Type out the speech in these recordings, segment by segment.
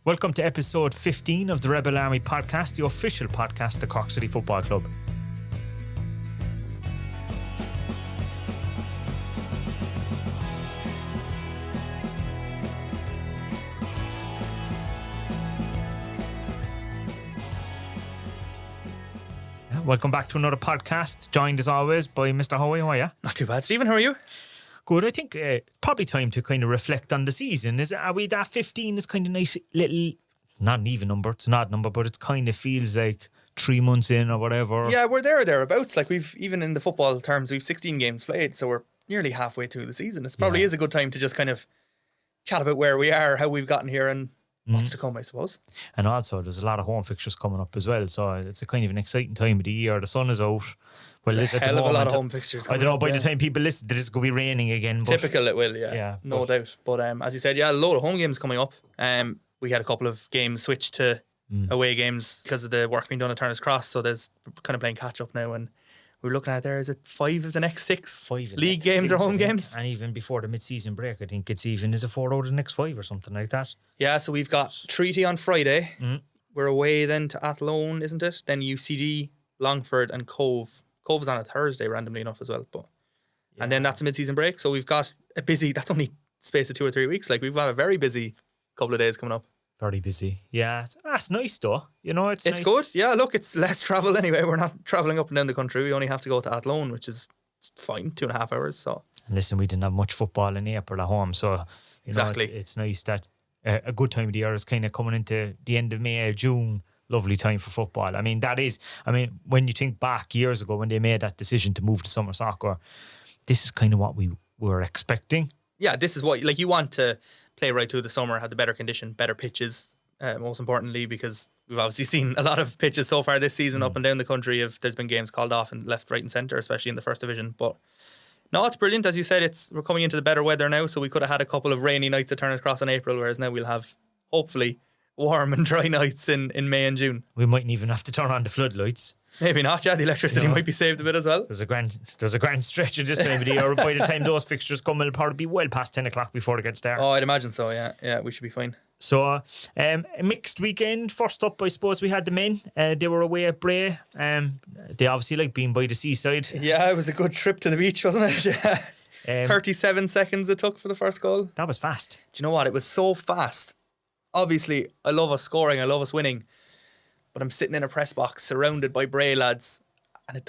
Welcome to episode 15 of the Rebel Army podcast, the official podcast of the Cork City Football Club. Welcome back to another podcast, joined as always by Mr. Howie. How are you? Not too bad, Stephen. How are you? Good. I think probably time to kind of reflect on the season. Are we that 15 is kind of nice little, not an even number, it's an odd number, but it kind of feels like 3 months in or whatever. Yeah, we're thereabouts. Like we've, even in the football terms, we've 16 games played, so we're nearly halfway through the season. It probably is a good time to just kind of chat about where we are, how we've gotten here, and what's to come, I suppose. And also, there's a lot of home fixtures coming up as well, so it's a kind of an exciting time of the year. The sun is out. Well, there's a hell of a lot of home fixtures coming I don't know, up, by the time people listen to this, it's going to be raining again. But typical, it will, no doubt. But as you said, a load of home games coming up. We had a couple of games switched to away games because of the work being done at Turner's Cross, so there's kind of playing catch up now, and we're looking at there, is it 5 of the next 6 league games or home games? And even before the mid-season break, I think it's even, is it 4 out of the next 5 or something like that? Yeah, so we've got Treaty on Friday. We're away then to Athlone, isn't it? Then UCD, Longford and Cove. Cove is on a Thursday, randomly enough, as well. And then that's a mid-season break, so we've got a busy, that's only space of 2 or 3 weeks. Like, we've got a very busy couple of days coming up. Very busy. Yeah, that's nice though. You know, it's nice. Good. Yeah, look, it's less travel anyway. We're not travelling up and down the country. We only have to go to Athlone, which is fine, 2.5 hours. So. And listen, we didn't have much football in April at home, so exactly, it's nice that a good time of the year is kind of coming into the end of May, June. Lovely time for football. I mean, when you think back years ago when they made that decision to move to summer soccer, this is kind of what we were expecting. Yeah, this is what, like, you want to play right through the summer, have the better condition, better pitches, most importantly, because we've obviously seen a lot of pitches so far this season up and down the country. There's been games called off and left, right and centre, especially in the first division. But no, it's brilliant. As you said, we're coming into the better weather now, so we could have had a couple of rainy nights at Turner's Cross in April, whereas now we'll have, hopefully, warm and dry nights in May and June. We mightn't even have to turn on the floodlights. Maybe not, the electricity might be saved a bit as well. There's a grand stretch of this time of the year. By the time those fixtures come, it'll probably be well past 10 o'clock before it gets dark. Oh, I'd imagine so, yeah, we should be fine. So, a mixed weekend. First up, I suppose, we had the men. They were away at Bray. They obviously like being by the seaside. Yeah, it was a good trip to the beach, wasn't it? Yeah. 37 seconds it took for the first goal. That was fast. Do you know what? It was so fast. Obviously, I love us scoring, I love us winning, but I'm sitting in a press box surrounded by Bray lads, and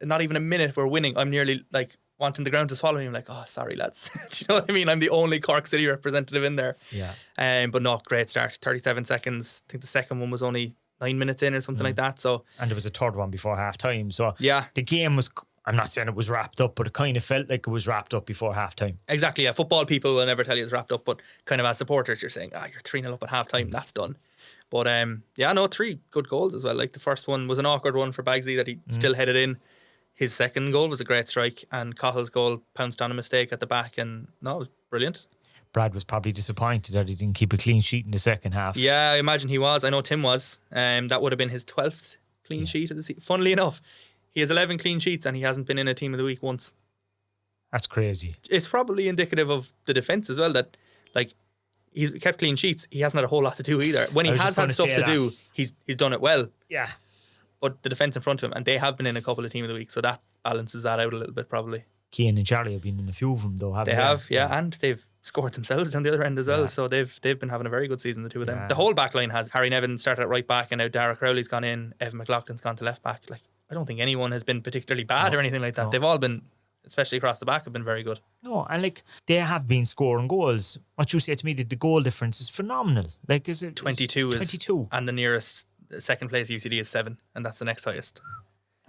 not even a minute we're winning, I'm nearly like wanting the ground to swallow me. I'm like, oh, sorry lads. Do you know what I mean? I'm the only Cork City representative in there. Yeah. But no, great start. 37 seconds. I think the second one was only 9 minutes in or something like that. So, and there was a third one before half time. So yeah, the game was, I'm not saying it was wrapped up, but it kind of felt like it was wrapped up before half time. Exactly, yeah. Football people will never tell you it's wrapped up, but kind of as supporters, you're saying, you're 3-0 up at half time, that's done. But 3 good goals as well. Like, the first one was an awkward one for Bagsy that he still headed in. His second goal was a great strike, and Cahill's goal pounced on a mistake at the back, and it was brilliant. Brad was probably disappointed that he didn't keep a clean sheet in the second half. Yeah, I imagine he was. I know Tim was. That would have been his 12th clean sheet of the season. Funnily enough, he has 11 clean sheets and he hasn't been in a team of the week once. That's crazy. It's probably indicative of the defence as well, that, like, he's kept clean sheets. He hasn't had a whole lot to do either. When he has had stuff to do, he's done it well. Yeah. But the defence in front of him, and they have been in a couple of team of the week, so that balances that out a little bit probably. Keane and Charlie have been in a few of them though, haven't they? They have, yeah, and they've scored themselves down the other end as well. So they've been having a very good season, the two of them. The whole back line has. Harry Nevin started at right back, and now Dara Crowley's gone in. Evan McLaughlin's gone to left back. Like, I don't think anyone has been particularly bad or anything like that. They've all been, especially across the back, have been very good. No, and like, they have been scoring goals. What you said to me, the goal difference is phenomenal. Like, is it 22? 22. And the nearest second place UCD is 7, and that's the next highest.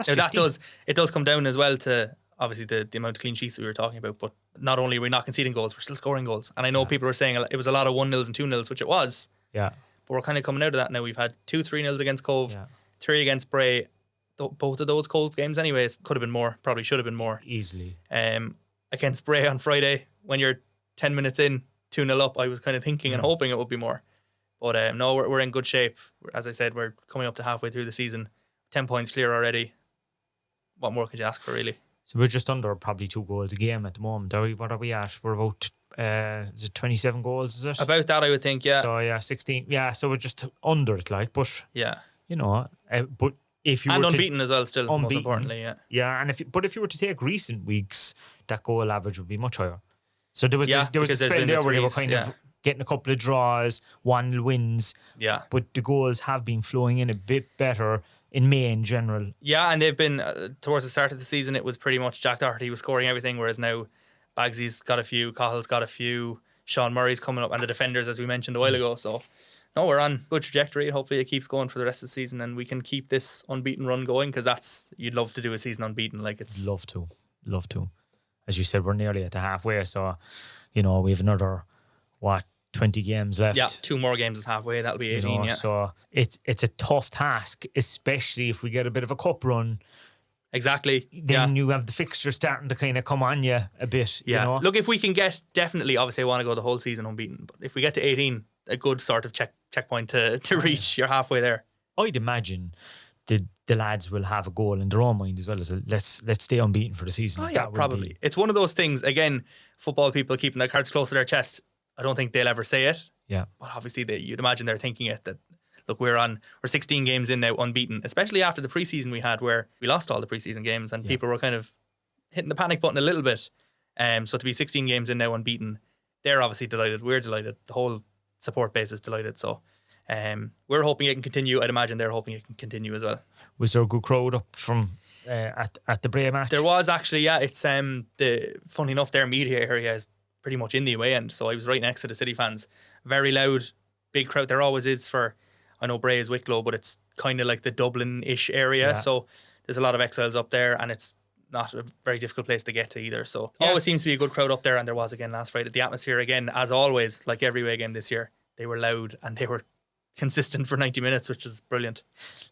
Now, that does come down as well to obviously the amount of clean sheets that we were talking about, but not only are we not conceding goals, we're still scoring goals. And I know people were saying it was a lot of 1-0s and 2-0s, which it was. Yeah. But we're kind of coming out of that now. We've had 2 3-0s against Cove, 3 against Bray. Both of those Cove games anyways could have been more, probably should have been more. Easily. Against Bray on Friday, when you're 10 minutes in, 2-0 up, I was kind of thinking and hoping it would be more. But no, we're in good shape. As I said, we're coming up to halfway through the season. 10 points clear already. What more could you ask for, really? So we're just under probably 2 goals a game at the moment. What are we at? We're about is it 27 goals, is it? About that, I would think, yeah. So, 16. Yeah, so we're just under it, like, but, Yeah. But if you And were unbeaten as well, still, most unbeaten, importantly, yeah. Yeah, and if you were to take recent weeks, that goal average would be much higher. So there was a because there's spell been there the where they were threes, kind of getting a couple of draws, 1-0 wins. Yeah. But the goals have been flowing in a bit better in May in general. Yeah, and they've been, towards the start of the season, it was pretty much Jack Doherty was scoring everything, whereas now Bagsy's got a few, Cahill's got a few, Sean Murray's coming up, and the defenders, as we mentioned a while ago. So, no, we're on good trajectory. Hopefully it keeps going for the rest of the season and we can keep this unbeaten run going, because you'd love to do a season unbeaten. Like, it's... Love to. As you said, we're nearly at the halfway, so, we have another, 20 games left. Yeah, 2 more games is halfway. That'll be 18, yeah. So it's a tough task, especially if we get a bit of a cup run. Exactly. Then you have the fixture starting to kind of come on you a bit. Yeah. Look, if we can get, definitely, obviously I want to go the whole season unbeaten, but if we get to 18, a good sort of checkpoint to reach, you're halfway there. I'd imagine the lads will have a goal in their own mind as well as let's stay unbeaten for the season. Oh yeah, probably. It's one of those things, again, football people keeping their cards close to their chest. I don't think they'll ever say it. Yeah. But obviously you'd imagine they're thinking it, that look, we're 16 games in now unbeaten, especially after the preseason we had where we lost all the preseason games and people were kind of hitting the panic button a little bit. So to be 16 games in now unbeaten, they're obviously delighted. We're delighted. The whole support base is delighted. So we're hoping it can continue. I'd imagine they're hoping it can continue as well. Was there a good crowd up from at the Bray match? There was actually, yeah. It's funny enough, their media area is pretty much in the away end, so I was right next to the City fans. Very loud, big crowd. There always is for, I know Bray is Wicklow, but it's kind of like the Dublin-ish area, so there's a lot of exiles up there, and it's not a very difficult place to get to either. So always seems to be a good crowd up there, and there was again last Friday. The atmosphere again, as always, like every away game this year, they were loud and they were consistent for 90 minutes, which is brilliant.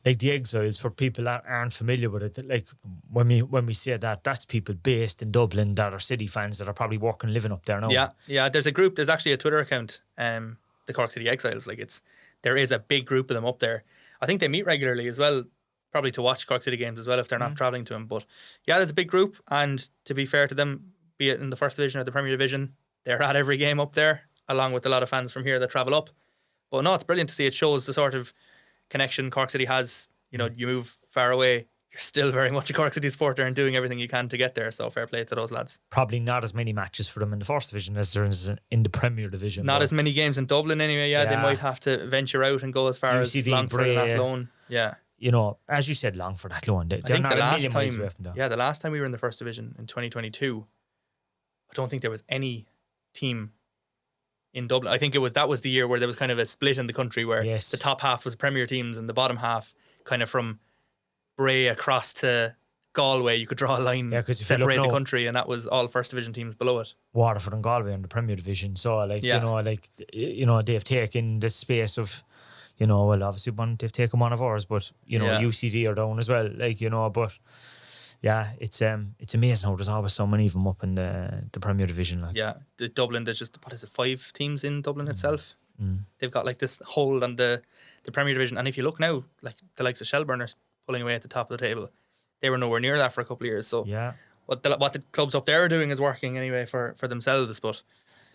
Like the exiles, for people that aren't familiar with it, like when we say that, that's people based in Dublin that are City fans that are probably working, living up there now. Yeah. There's a group. There's actually a Twitter account, the Cork City Exiles. Like there is a big group of them up there. I think they meet regularly as well, probably to watch Cork City games as well if they're not travelling to them. But yeah, there's a big group, and to be fair to them, be it in the First Division or the Premier Division, they're at every game up there, along with a lot of fans from here that travel up. But no, it's brilliant to see. It shows the sort of connection Cork City has. You move far away, you're still very much a Cork City supporter and doing everything you can to get there. So fair play to those lads. Probably not as many matches for them in the First Division as there is in the Premier Division. Not as many games in Dublin anyway. Yeah, they might have to venture out and go as far as Longford and Athlone. Yeah. As you said, Longford, Athlone. They're not the a last million time, miles away from that. Yeah, the last time we were in the First Division in 2022, I don't think there was any team in Dublin. I think that was the year where there was kind of a split in the country where the top half was Premier teams and the bottom half, kind of from Bray across to Galway, you could draw a line, separate the country, and that was all First Division teams below it. Waterford and Galway in the Premier Division. So they've taken the space of, obviously they've taken one of ours, but UCD are down as well. But yeah, it's amazing how there's always so many of them up in the Premier Division. The Dublin, there's just 5 teams in Dublin itself. They've got like this hold on the Premier Division, and if you look now, like the likes of Shelburne are pulling away at the top of the table. They were nowhere near that for a couple of years. So what the clubs up there are doing is working anyway for themselves. But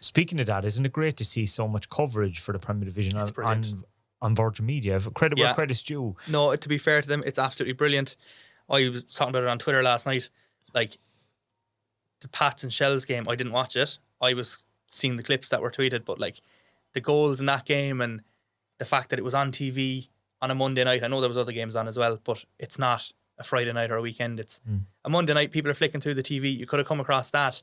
speaking of that, isn't it great to see so much coverage for the Premier Division on Virgin Media? Credit where credit's due. No, to be fair to them, it's absolutely brilliant. I was talking about it on Twitter last night. Like the Pats and Shells game, I didn't watch it. I was seeing the clips that were tweeted, but like the goals in that game and the fact that it was on TV on a Monday night. I know there was other games on as well, but it's not a Friday night or a weekend. It's a Monday night. People are flicking through the TV. You could have come across that,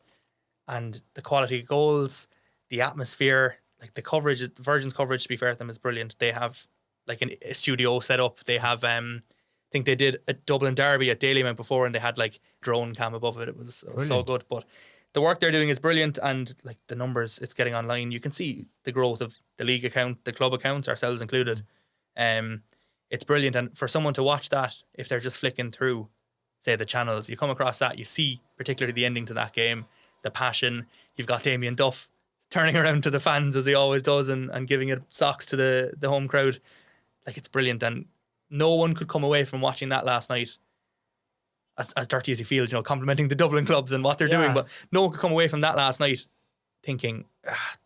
and the quality of goals, the atmosphere, like the coverage, Virgin's coverage, to be fair to them, is brilliant. They have like a studio set up. They have I think they did a Dublin derby at Dalymount before, and they had like drone cam above it. It was so good. But the work they're doing is brilliant, and like the numbers it's getting online, you can see the growth of the league account, the club accounts, ourselves included. It's brilliant, and for someone to watch that, if they're just flicking through, say, the channels, you come across that, you see particularly the ending to that game, the passion. You've got Damien Duff turning around to the fans as he always does, and giving it socks to the home crowd. Like, it's brilliant, and no one could come away from watching that last night as dirty as he feels, complimenting the Dublin clubs and what they're doing, but no one could come away from that last night thinking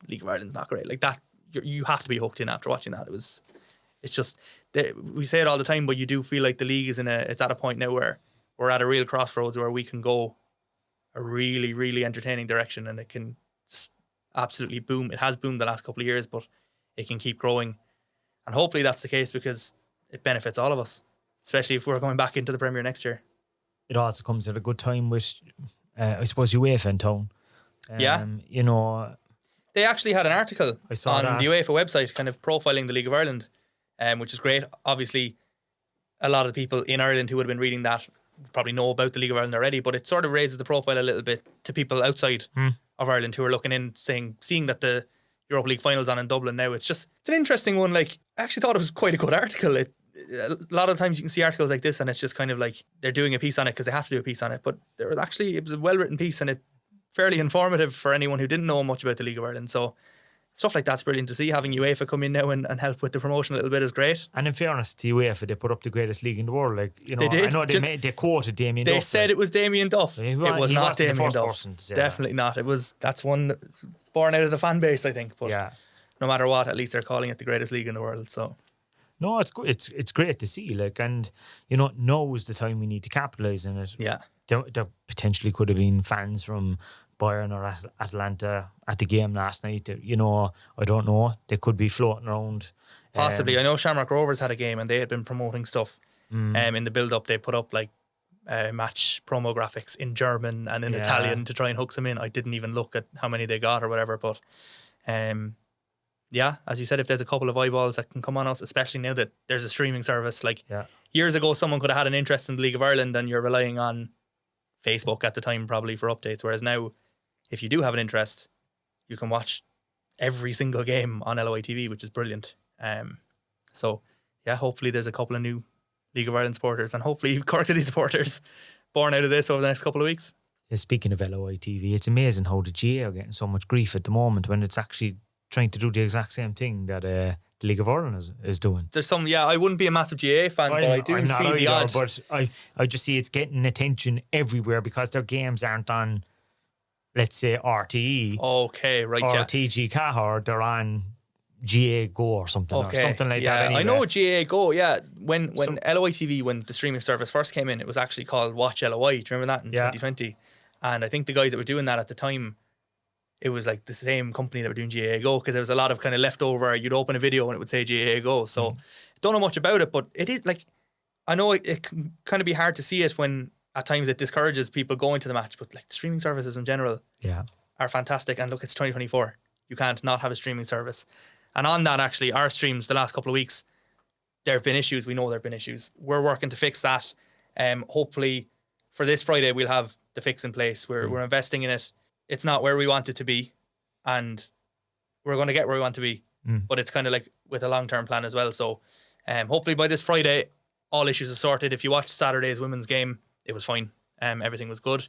League of Ireland's not great. Like that, you have to be hooked in after watching that. It's just we say it all the time, but you do feel like the league is it's at a point now where we're at a real crossroads where we can go a really, really entertaining direction, and it can just absolutely boom. It has boomed the last couple of years, but it can keep growing, and hopefully that's the case because it benefits all of us, especially if we're going back into the Premier next year. It also comes at a good time with, I suppose, UEFA in town. Yeah. You know, they actually had an article on the UEFA website kind of profiling the League of Ireland, which is great. Obviously, a lot of the people in Ireland who would have been reading that probably know about the League of Ireland already, but it sort of raises the profile a little bit to people outside of Ireland who are looking in, seeing that the Europa League final's on in Dublin now. It's an interesting one. Like, I actually thought it was quite a good article. A lot of times you can see articles like this and it's just kind of like they're doing a piece on it because they have to do a piece on it, but it was a well-written piece and it fairly informative for anyone who didn't know much about the League of Ireland. So stuff like that's brilliant to see. Having UEFA come in now and help with the promotion a little bit is great. And in fairness to UEFA, they put up the greatest league in the world. Like, you know, they did. I know they quoted Damien Duff. They said it was Damien Duff. It was not Damien Duff. Definitely not. That's one born out of the fan base, I think. But no matter what, at least they're calling it the greatest league in the world. So no, it's good. It's great to see. Like, and you know, now is the time we need to capitalise on it. Yeah, there potentially could have been fans from Bayern or Atlanta at the game last night. You know, I don't know. They could be floating around. Possibly. I know Shamrock Rovers had a game and they had been promoting stuff. In the build-up, they put up like match promo graphics in German and in Italian to try and hook them in. I didn't even look at how many they got or whatever, but yeah, as you said, if there's a couple of eyeballs that can come on us, especially now that there's a streaming service. Like years ago, someone could have had an interest in the League of Ireland and you're relying on Facebook at the time probably for updates, whereas now if you do have an interest, you can watch every single game on LOITV, which is brilliant. So yeah, hopefully there's a couple of new League of Ireland supporters and hopefully Cork City supporters born out of this over the next couple of weeks. Yeah, speaking of LOITV, it's amazing how the GA are getting so much grief at the moment when it's actually trying to do the exact same thing that the League of Ireland is doing. There's some, I wouldn't be a massive GA fan, but I do see the odd. But I just see it's getting attention everywhere because their games aren't on, let's say, RTE. Okay, right, or TG Cahir, they're on GA Go or something, or something like that. Anyway. I know GA Go. Yeah, when LOITV, when the streaming service first came in, it was actually called Watch LOI. Do you remember that in 2020? And I think the guys that were doing that at the time, it was like the same company that were doing GA Go because there was a lot of kind of leftover. You'd open a video and it would say GA Go. So don't know much about it, but it is like, I know it can kind of be hard to see it when at times it discourages people going to the match, but like the streaming services in general are fantastic. And look, it's 2024. You can't not have a streaming service. And on that, actually, our streams the last couple of weeks, there have been issues. We know there have been issues. We're working to fix that. Hopefully for this Friday, we'll have the fix in place. We're investing in it. It's not where we want it to be, and we're going to get where we want to be. But it's kind of like with a long-term plan as well. So hopefully by this Friday, all issues are sorted. If you watched Saturday's women's game, it was fine. Everything was good.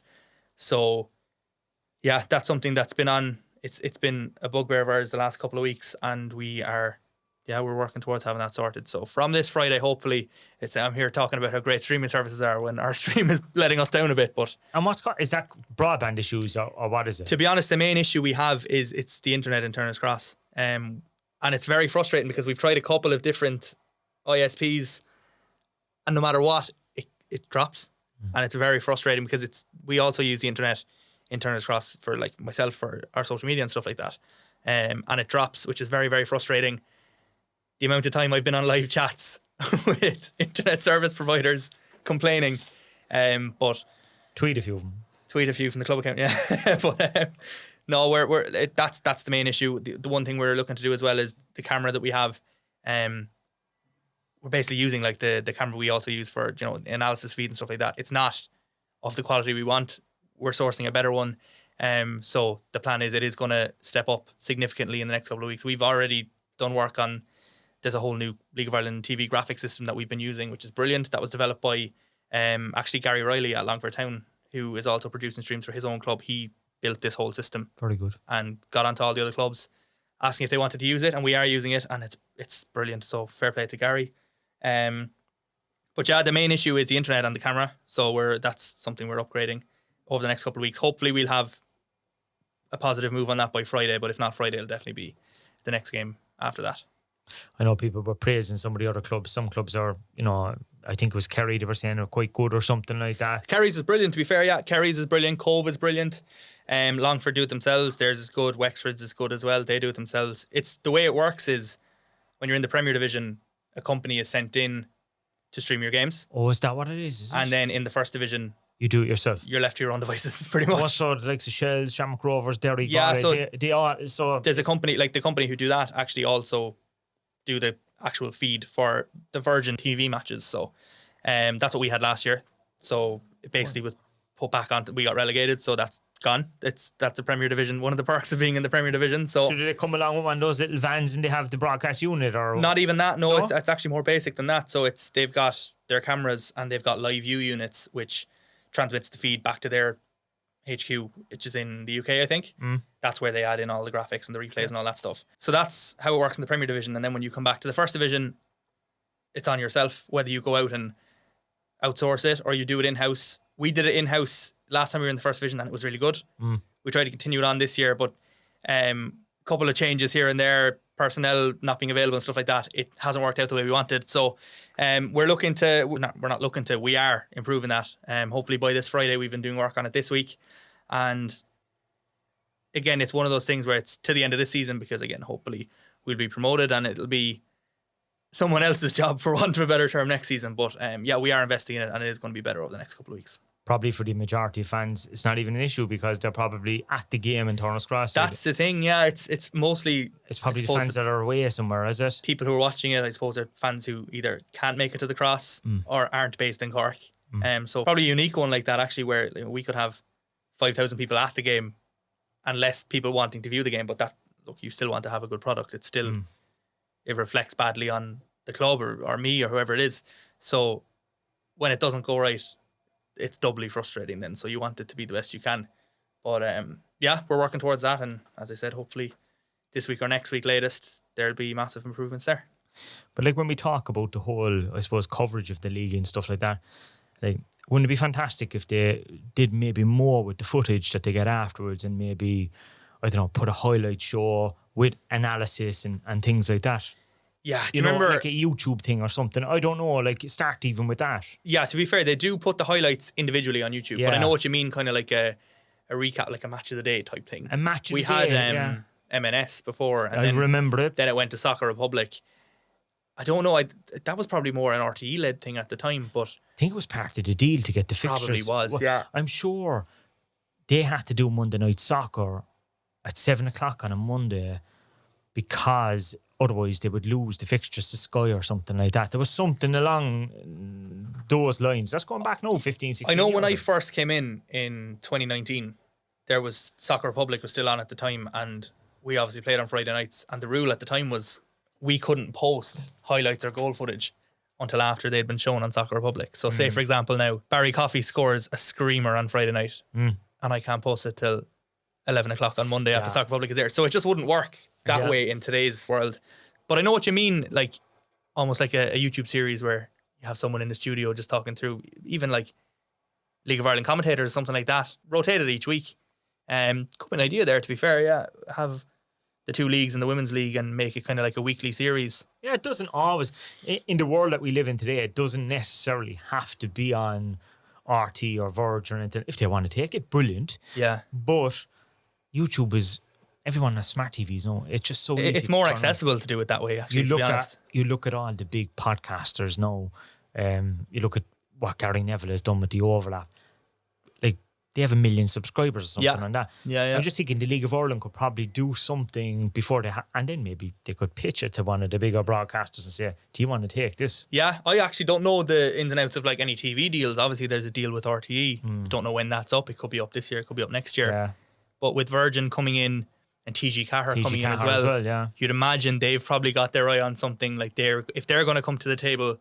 So yeah, that's something that's been on. It's been a bugbear of ours the last couple of weeks, and we're working towards having that sorted. So from this Friday, hopefully, I'm here talking about how great streaming services are when our stream is letting us down a bit. But and is that broadband issues or what is it? To be honest, the main issue we have is it's the internet in Turner's Cross, and it's very frustrating because we've tried a couple of different ISPs, and no matter what, it drops, and it's very frustrating because we also use the internet in Turner's Cross for like myself for our social media and stuff like that, and it drops, which is very, very frustrating. The amount of time I've been on live chats with internet service providers complaining, but tweet a few of them. Tweet a few from the club account, yeah. But no, that's the main issue. The one thing we're looking to do as well is the camera that we have. We're basically using like the camera we also use for analysis feed and stuff like that. It's not of the quality we want. We're sourcing a better one. So the plan is it is going to step up significantly in the next couple of weeks. We've already done work on. There's a whole new League of Ireland TV graphic system that we've been using, which is brilliant. That was developed by actually Gary Riley at Longford Town, who is also producing streams for his own club. He built this whole system. Very good. And got onto all the other clubs asking if they wanted to use it, and we are using it, and it's brilliant. So fair play to Gary. But yeah, the main issue is the internet and the camera. So that's something we're upgrading over the next couple of weeks. Hopefully we'll have a positive move on that by Friday, but if not Friday, it'll definitely be the next game after that. I know people were praising some of the other clubs. Some clubs are, I think it was Kerry, they were saying are quite good or something like that. Kerry's is brilliant, to be fair, yeah. Kerry's is brilliant. Cove is brilliant. Longford do it themselves. Theirs is good. Wexford's is good as well. They do it themselves. It's the way it works is when you're in the Premier Division, a company is sent in to stream your games. Oh, is that what it is? And then in the First Division, you do it yourself. You're left to your own devices, pretty much. Also, the likes of Shells, Shamrock Rovers, Derry, yeah. Galway, So they all. So there's a company like the company who do that actually also do the actual feed for the Virgin TV matches. So, that's what we had last year. So it basically was put back on. We got relegated, so that's gone. That's a Premier Division. One of the perks of being in the Premier Division. So do they come along with one of those little vans and they have the broadcast unit or not even that? No? It's actually more basic than that. So they've got their cameras and they've got live view units which transmits the feed back to their HQ, which is in the UK, I think. That's where they add in all the graphics and the replays and all that stuff. So that's how it works in the Premier Division. And then when you come back to the First Division, it's on yourself whether you go out and outsource it or you do it in-house. We did it in-house last time we were in the First Division and it was really good. We tried to continue it on this year, but a couple of changes here and there, personnel not being available and stuff like that, it hasn't worked out the way we wanted. So we're not looking to, we are improving that. Hopefully by this Friday, we've been doing work on it this week. And again, it's one of those things where it's to the end of this season because again, hopefully we'll be promoted and it'll be someone else's job for want of a better term next season. But yeah, we are investing in it and it is going to be better over the next couple of weeks. Probably for the majority of fans, it's not even an issue because they're probably at the game in Turner's Cross. That's the thing, yeah. It's mostly... It's probably the fans that are away somewhere, is it? People who are watching it, I suppose, are fans who either can't make it to the Cross or aren't based in Cork. So probably a unique one like that, actually, where we could have 5,000 people at the game and less people wanting to view the game. But that, look, you still want to have a good product. It's still... It reflects badly on the club or me or whoever it is. So when it doesn't go right, it's doubly frustrating then. So you want it to be the best you can. But yeah, we're working towards that. And as I said, hopefully this week or next week latest, there'll be massive improvements there. But like when we talk about the whole, I suppose, coverage of the league and stuff like that, like, wouldn't it be fantastic if they did maybe more with the footage that they get afterwards and maybe, I don't know, put a highlight show with analysis and things like that? Yeah, do you remember like a YouTube thing or something? I don't know, like start even with that. Yeah, to be fair, they do put the highlights individually on YouTube, but I know what you mean, kind of like a recap, like a match of the day type thing. A match of the day. We had MNS before, and I remember it. Then it went to Soccer Republic. I don't know. That was probably more an RTE led thing at the time, but I think it was part of the deal to get the fixtures. Probably was. Yeah, I'm sure they had to do Monday Night Soccer at 7:00 on a Monday because otherwise they would lose the fixtures to Sky or something like that. There was something along those lines. That's going back now 15, 16 I know years. when I first came in 2019, there was Soccer Republic was still on at the time, and we obviously played on Friday nights, and the rule at the time was we couldn't post highlights or goal footage until after they'd been shown on Soccer Republic. So say, for example, now Barry Coffey scores a screamer on Friday night and I can't post it till 11:00 on Monday after Soccer Republic is there. So it just wouldn't work that way in today's world. But I know what you mean, like almost like a YouTube series where you have someone in the studio just talking through, even like League of Ireland commentators or something like that, rotated each week. Could be an idea there, to be fair, yeah. Have the two leagues and the women's league and make it kind of like a weekly series. Yeah, it doesn't always, in the world that we live in today, it doesn't necessarily have to be on RT or Verge or anything. If they want to take it, brilliant. Yeah. But YouTube is, everyone has smart TVs now. It's just so easy. It's more accessible to do it that way, actually, to be honest. You look at all the big podcasters now. You look at what Gary Neville has done with the overlap. Like, they have 1 million subscribers or something on that. Yeah. I'm just thinking the League of Ireland could probably do something before they and then maybe they could pitch it to one of the bigger broadcasters and say, do you want to take this? Yeah, I actually don't know the ins and outs of like any TV deals. Obviously, there's a deal with RTE. Don't know when that's up. It could be up this year. It could be up next year. Yeah. But with Virgin coming in and TG Cahir coming in as well, you'd imagine they've probably got their eye on something like if they're going to come to the table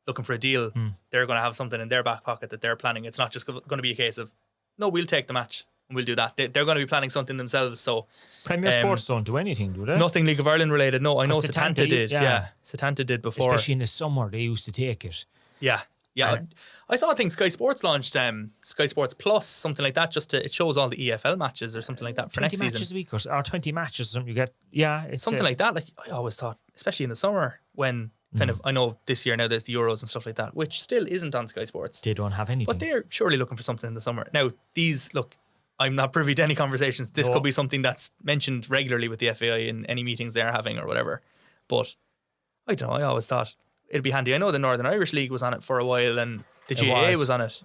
looking for a deal, they're going to have something in their back pocket that they're planning. It's not just going to be a case of, no, we'll take the match and we'll do that. They're going to be planning something themselves. So Premier Sports don't do anything, do they? Nothing League of Ireland related. No, I know Setanta did. Yeah, Setanta did before. Especially in the summer, they used to take it. Yeah. Yeah, I saw, I think Sky Sports launched Sky Sports Plus, something like that, just to, it shows all the EFL matches or something like that for 20 next matches season. a week or 20 matches or something you get. Yeah, it's Something like that. Like, I always thought, especially in the summer, when kind of, I know this year now there's the Euros and stuff like that, which still isn't on Sky Sports. they don't have anything. But they're surely looking for something in the summer. Now, I'm not privy to any conversations. This could be something that's mentioned regularly with the FAI in any meetings they're having or whatever. But I don't know, I always thought it'd be handy. I know the Northern Irish League was on it for a while and the GAA was on it.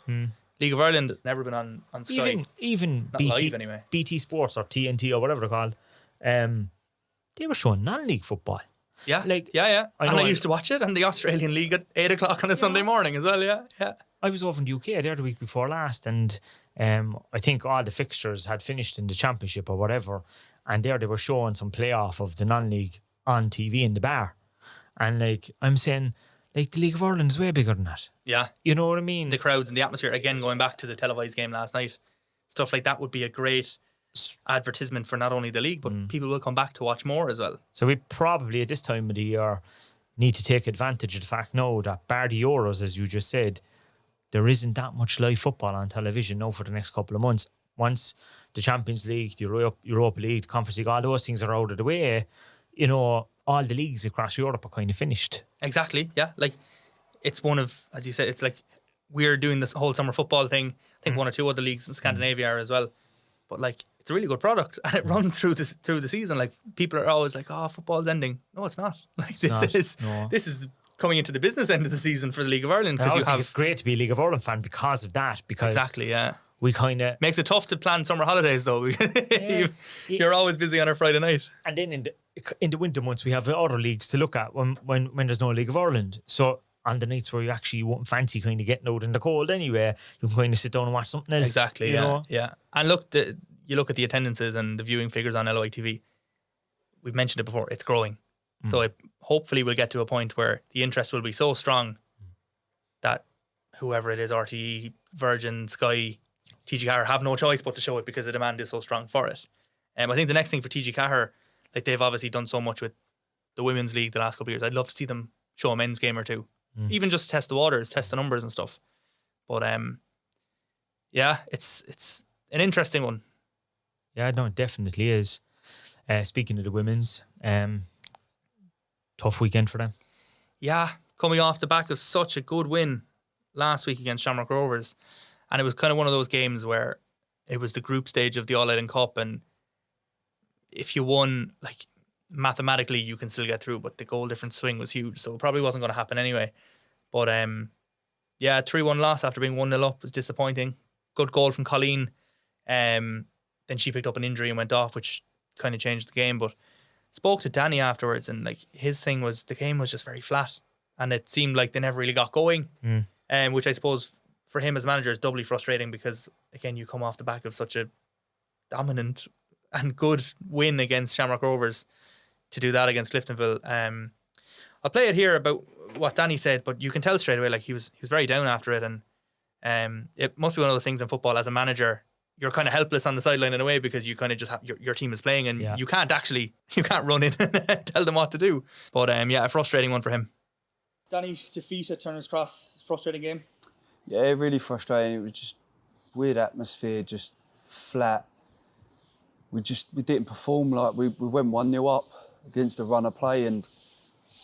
League of Ireland never been on Sky. Even Not BT, live anyway. BT Sports or TNT or whatever they're called, they were showing non-league football. Yeah, Like, yeah. I And know I used to watch it and the Australian League at 8 o'clock on a Sunday morning as well, yeah. I was over in the UK there the week before last, and I think all the fixtures had finished in the championship or whatever, and there they were showing some playoff of the non-league on TV in the bar, and like I'm saying, like the League of Ireland is way bigger than that. Yeah. You know what I mean? The crowds and the atmosphere, again, going back to the televised game last night, stuff like that would be a great advertisement for not only the league, but people will come back to watch more as well. So we probably at this time of the year need to take advantage of the fact now that bar the Euros, as you just said, there isn't that much live football on television now for the next couple of months. Once the Champions League, the Europa League, the Conference League, all those things are out of the way, you know, all the leagues across Europe are kind of finished. Exactly, yeah. Like, it's one of, as you said, it's like we're doing this whole summer football thing. I think one or two other leagues in Scandinavia are as well. But like, it's a really good product and it runs through the season. Like, people are always like, "Oh, football's ending." No, it's not. Like, this is coming into the business end of the season for the League of Ireland, because it's great to be a League of Ireland fan because of that. Because exactly, yeah. We kind of makes it tough to plan summer holidays though. You're always busy on a Friday night. And then in the winter months we have the other leagues to look at when there's no League of Ireland. So on the nights where you actually won't fancy kind of getting out in the cold anyway, you can kind of sit down and watch something else. Exactly, you know? Yeah. And look, you look at the attendances and the viewing figures on LOITV. We've mentioned it before, it's growing. So hopefully we'll get to a point where the interest will be so strong that whoever it is, RTE, Virgin, Sky, TG Caher, have no choice but to show it because the demand is so strong for it. I think the next thing for TG Caher, like, they've obviously done so much with the Women's League the last couple of years. I'd love to see them show a men's game or two. Even just test the waters, test the numbers and stuff. But yeah, it's an interesting one. Yeah, no, it definitely is. Speaking of the women's, tough weekend for them. Yeah, coming off the back of such a good win last week against Shamrock Rovers. And it was kind of one of those games where it was the group stage of the All-Ireland Cup, and if you won, like, mathematically you can still get through, but the goal difference swing was huge, so it probably wasn't going to happen anyway. But yeah, 3-1 loss after being 1-0 up was disappointing. Good goal from Colleen. Then she picked up an injury and went off, which kind of changed the game. But spoke to Danny afterwards, and like, his thing was the game was just very flat, and it seemed like they never really got going. Which I suppose for him as manager is doubly frustrating, because again, you come off the back of such a dominant and good win against Shamrock Rovers, to do that against Cliftonville. I'll play it here about what Danny said, but you can tell straight away, like, he was very down after it, and it must be one of those things in football as a manager, you're kind of helpless on the sideline in a way, because you kind of just have your team is playing, and you can't run in and tell them what to do. But yeah, a frustrating one for him. Danny, defeat at Turner's Cross, frustrating game. Yeah, really frustrating. It was just weird atmosphere, just flat. We didn't perform. Like, we went 1-0 up against a runner play, and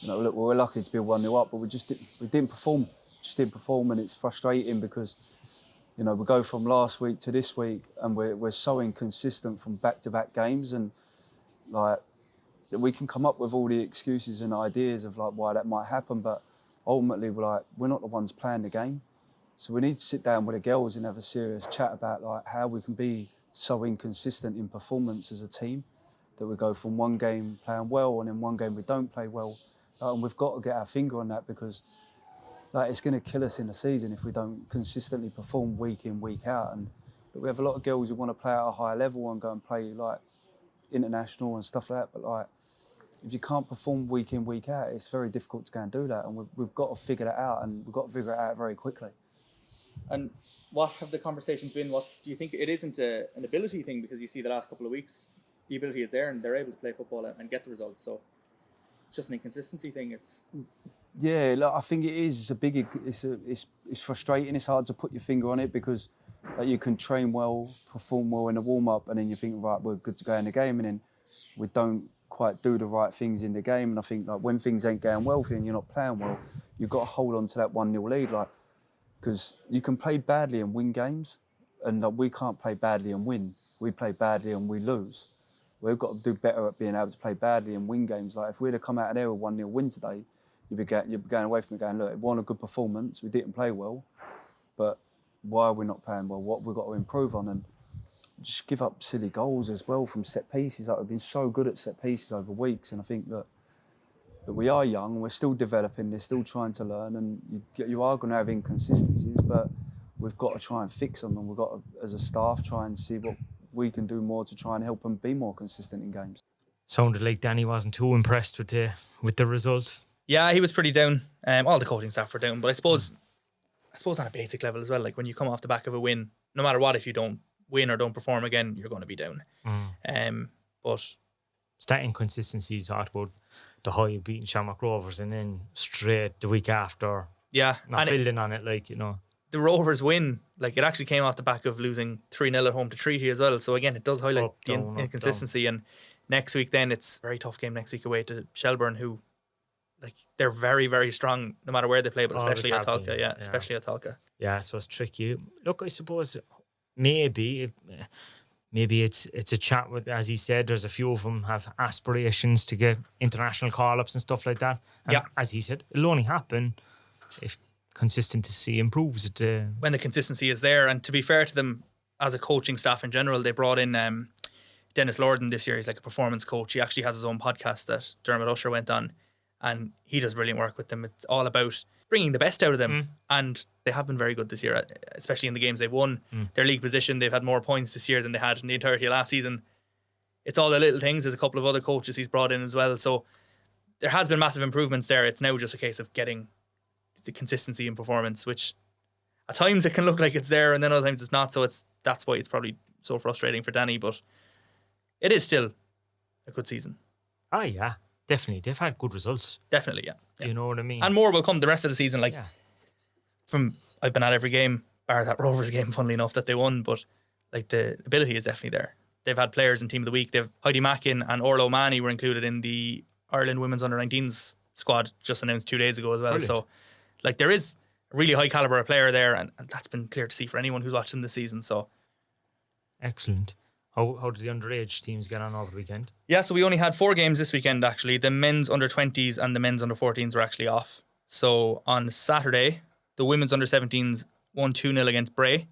look, we were lucky to be 1-0 up, but we didn't perform. Just didn't perform, and it's frustrating because we go from last week to this week, and we're so inconsistent from back-to-back games, and like, we can come up with all the excuses and ideas of like why that might happen, but ultimately we're not the ones playing the game. So we need to sit down with the girls and have a serious chat about like how we can be so inconsistent in performance as a team, that we go from one game playing well and then one game we don't play well. And we've got to get our finger on that, because like, it's going to kill us in the season if we don't consistently perform week in, week out. And we have a lot of girls who want to play at a higher level and go and play like international and stuff like that. But like, if you can't perform week in, week out, it's very difficult to go and do that. And we've got to figure that out, and we've got to figure it out very quickly. And what have the conversations been? What do you think? It isn't an ability thing, because you see the last couple of weeks, the ability is there and they're able to play football and get the results. So it's just an inconsistency thing. Yeah, look, I think it is. It's a big. It's frustrating. It's hard to put your finger on it because you can train well, perform well in the warm up, and then you think, right, we're good to go in the game, and then we don't quite do the right things in the game. And I think like when things ain't going well for you and you're not playing well, you've got to hold on to that 1-0 lead, like because you can play badly and win games, and we can't play badly and win. We play badly and we lose. We've got to do better at being able to play badly and win games. Like if we'd have come out of there with 1-0 win today, you'd be going away from it going, look, it wasn't a good performance. We didn't play well, but why are we not playing well? What have we got to improve on? And just give up silly goals as well from set pieces. Like we've been so good at set pieces over weeks, and I think that we are young, we're still developing, they're still trying to learn, and you are going to have inconsistencies, but we've got to try and fix them, and we've got to, as a staff, try and see what we can do more to try and help them be more consistent in games. Sounded like Danny wasn't too impressed with the result. Yeah, he was pretty down. All the coaching staff were down, but I suppose on a basic level as well, like when you come off the back of a win, no matter what, if you don't win or don't perform again, you're going to be down. But it's that inconsistency you talked about, the high of beating Shamrock Rovers and then straight the week after, not building on it, like, you know. The Rovers win, like it actually came off the back of losing 3-0 at home to Treaty as well. So again, it does highlight the inconsistency. And next week then, it's a very tough game next week away to Shelbourne, who, like, they're very, very strong no matter where they play, but especially at Talca. Especially at Talca. Yeah, so it's tricky. Look, I suppose maybe it's a chat with, as he said, there's a few of them have aspirations to get international call-ups and stuff like that. And as he said, it'll only happen if consistency improves. When the consistency is there, and to be fair to them, as a coaching staff in general, they brought in Dennis Lorden this year. He's like a performance coach. He actually has his own podcast that Dermot Usher went on, and he does brilliant work with them. It's all about bringing the best out of them, and they have been very good this year, especially in the games they've won. Their league position, they've had more points this year than they had in the entirety of last season. It's all the little things. There's a couple of other coaches he's brought in as well, so there has been massive improvements there. It's now just a case of getting the consistency in performance, which at times it can look like it's there and then other times it's not, so that's why it's probably so frustrating for Danny, but it is still a good season. Oh yeah, definitely. They've had good results. Definitely, yeah. You know what I mean? And more will come the rest of the season. I've been at every game, bar that Rovers game, funnily enough, that they won, but like the ability is definitely there. They've had players in Team of the Week. They've Heidi Mackin and Orlo Mani were included in the Ireland Women's Under-19s squad just announced 2 days ago as well. Brilliant. So like there is a really high caliber player there, and that's been clear to see for anyone who's watched them this season. So excellent. How did the underage teams get on over the weekend? Yeah, so we only had 4 games this weekend actually. The men's under-20s and the men's under-14s were actually off. So on Saturday, the women's under-17s won 2-0 against Bray.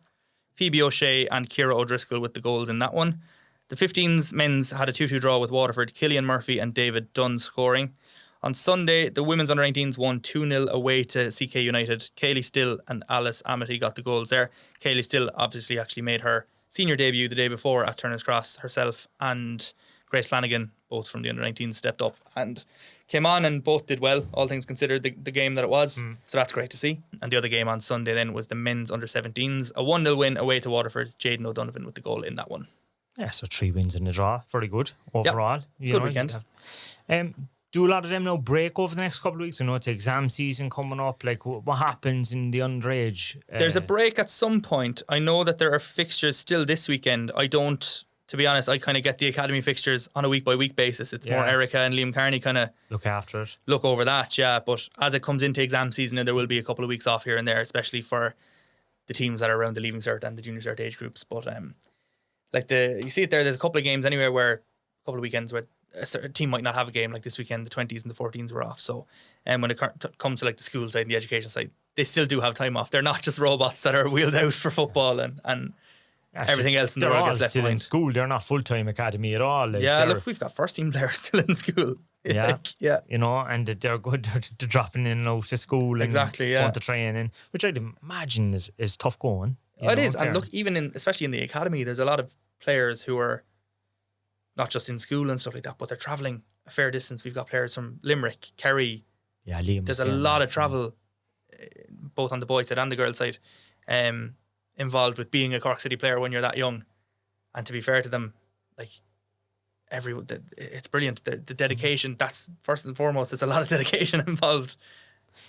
Phoebe O'Shea and Ciara O'Driscoll with the goals in that one. The 15s men's had a 2-2 draw with Waterford, Killian Murphy and David Dunn scoring. On Sunday, the women's under-19s won 2-0 away to CK United. Kaylee Still and Alice Amity got the goals there. Kaylee Still obviously actually made her senior debut the day before at Turner's Cross. Herself and Grace Flanagan, both from the under-19s, stepped up and came on and both did well, all things considered, the game that it was. So that's great to see. And the other game on Sunday then was the men's under-17s. A 1-0 win away to Waterford. Jaden O'Donovan with the goal in that one. Yeah, so 3 wins in a draw. Very good overall. Yep. Good weekend. Do a lot of them now break over the next couple of weeks? I know it's exam season coming up. Like, what happens in the underage? There's a break at some point. I know that there are fixtures still this weekend. I don't, to be honest, I kind of get the academy fixtures on a week-by-week basis. It's more Erica and Liam Carney kind of look after it. Look over that, yeah. But as it comes into exam season, there will be a couple of weeks off here and there, especially for the teams that are around the Leaving Cert and the Junior Cert age groups. But you see it there, there's a couple of games anywhere where, a couple of weekends where a certain team might not have a game. Like this weekend, the 20s and the 14s were off. So when it comes to like the school side and the education side, they still do have time off. They're not just robots that are wheeled out for football and everything else in the world gets left still behind. In school. They're not full-time academy at all. Like look, we've got first-team players still in school. Yeah, you know, and they're good. They're dropping in and out to school and going to training, which I'd imagine is tough going. It is, and look, even especially in the academy, there's a lot of players who are not just in school and stuff like that, but they're travelling a fair distance. We've got players from Limerick, Kerry. Yeah, Liam. There's a lot of travel, both on the boys' side and the girls' side, involved with being a Cork City player when you're that young. And to be fair to them, like it's brilliant. The dedication, that's first and foremost. There's a lot of dedication involved.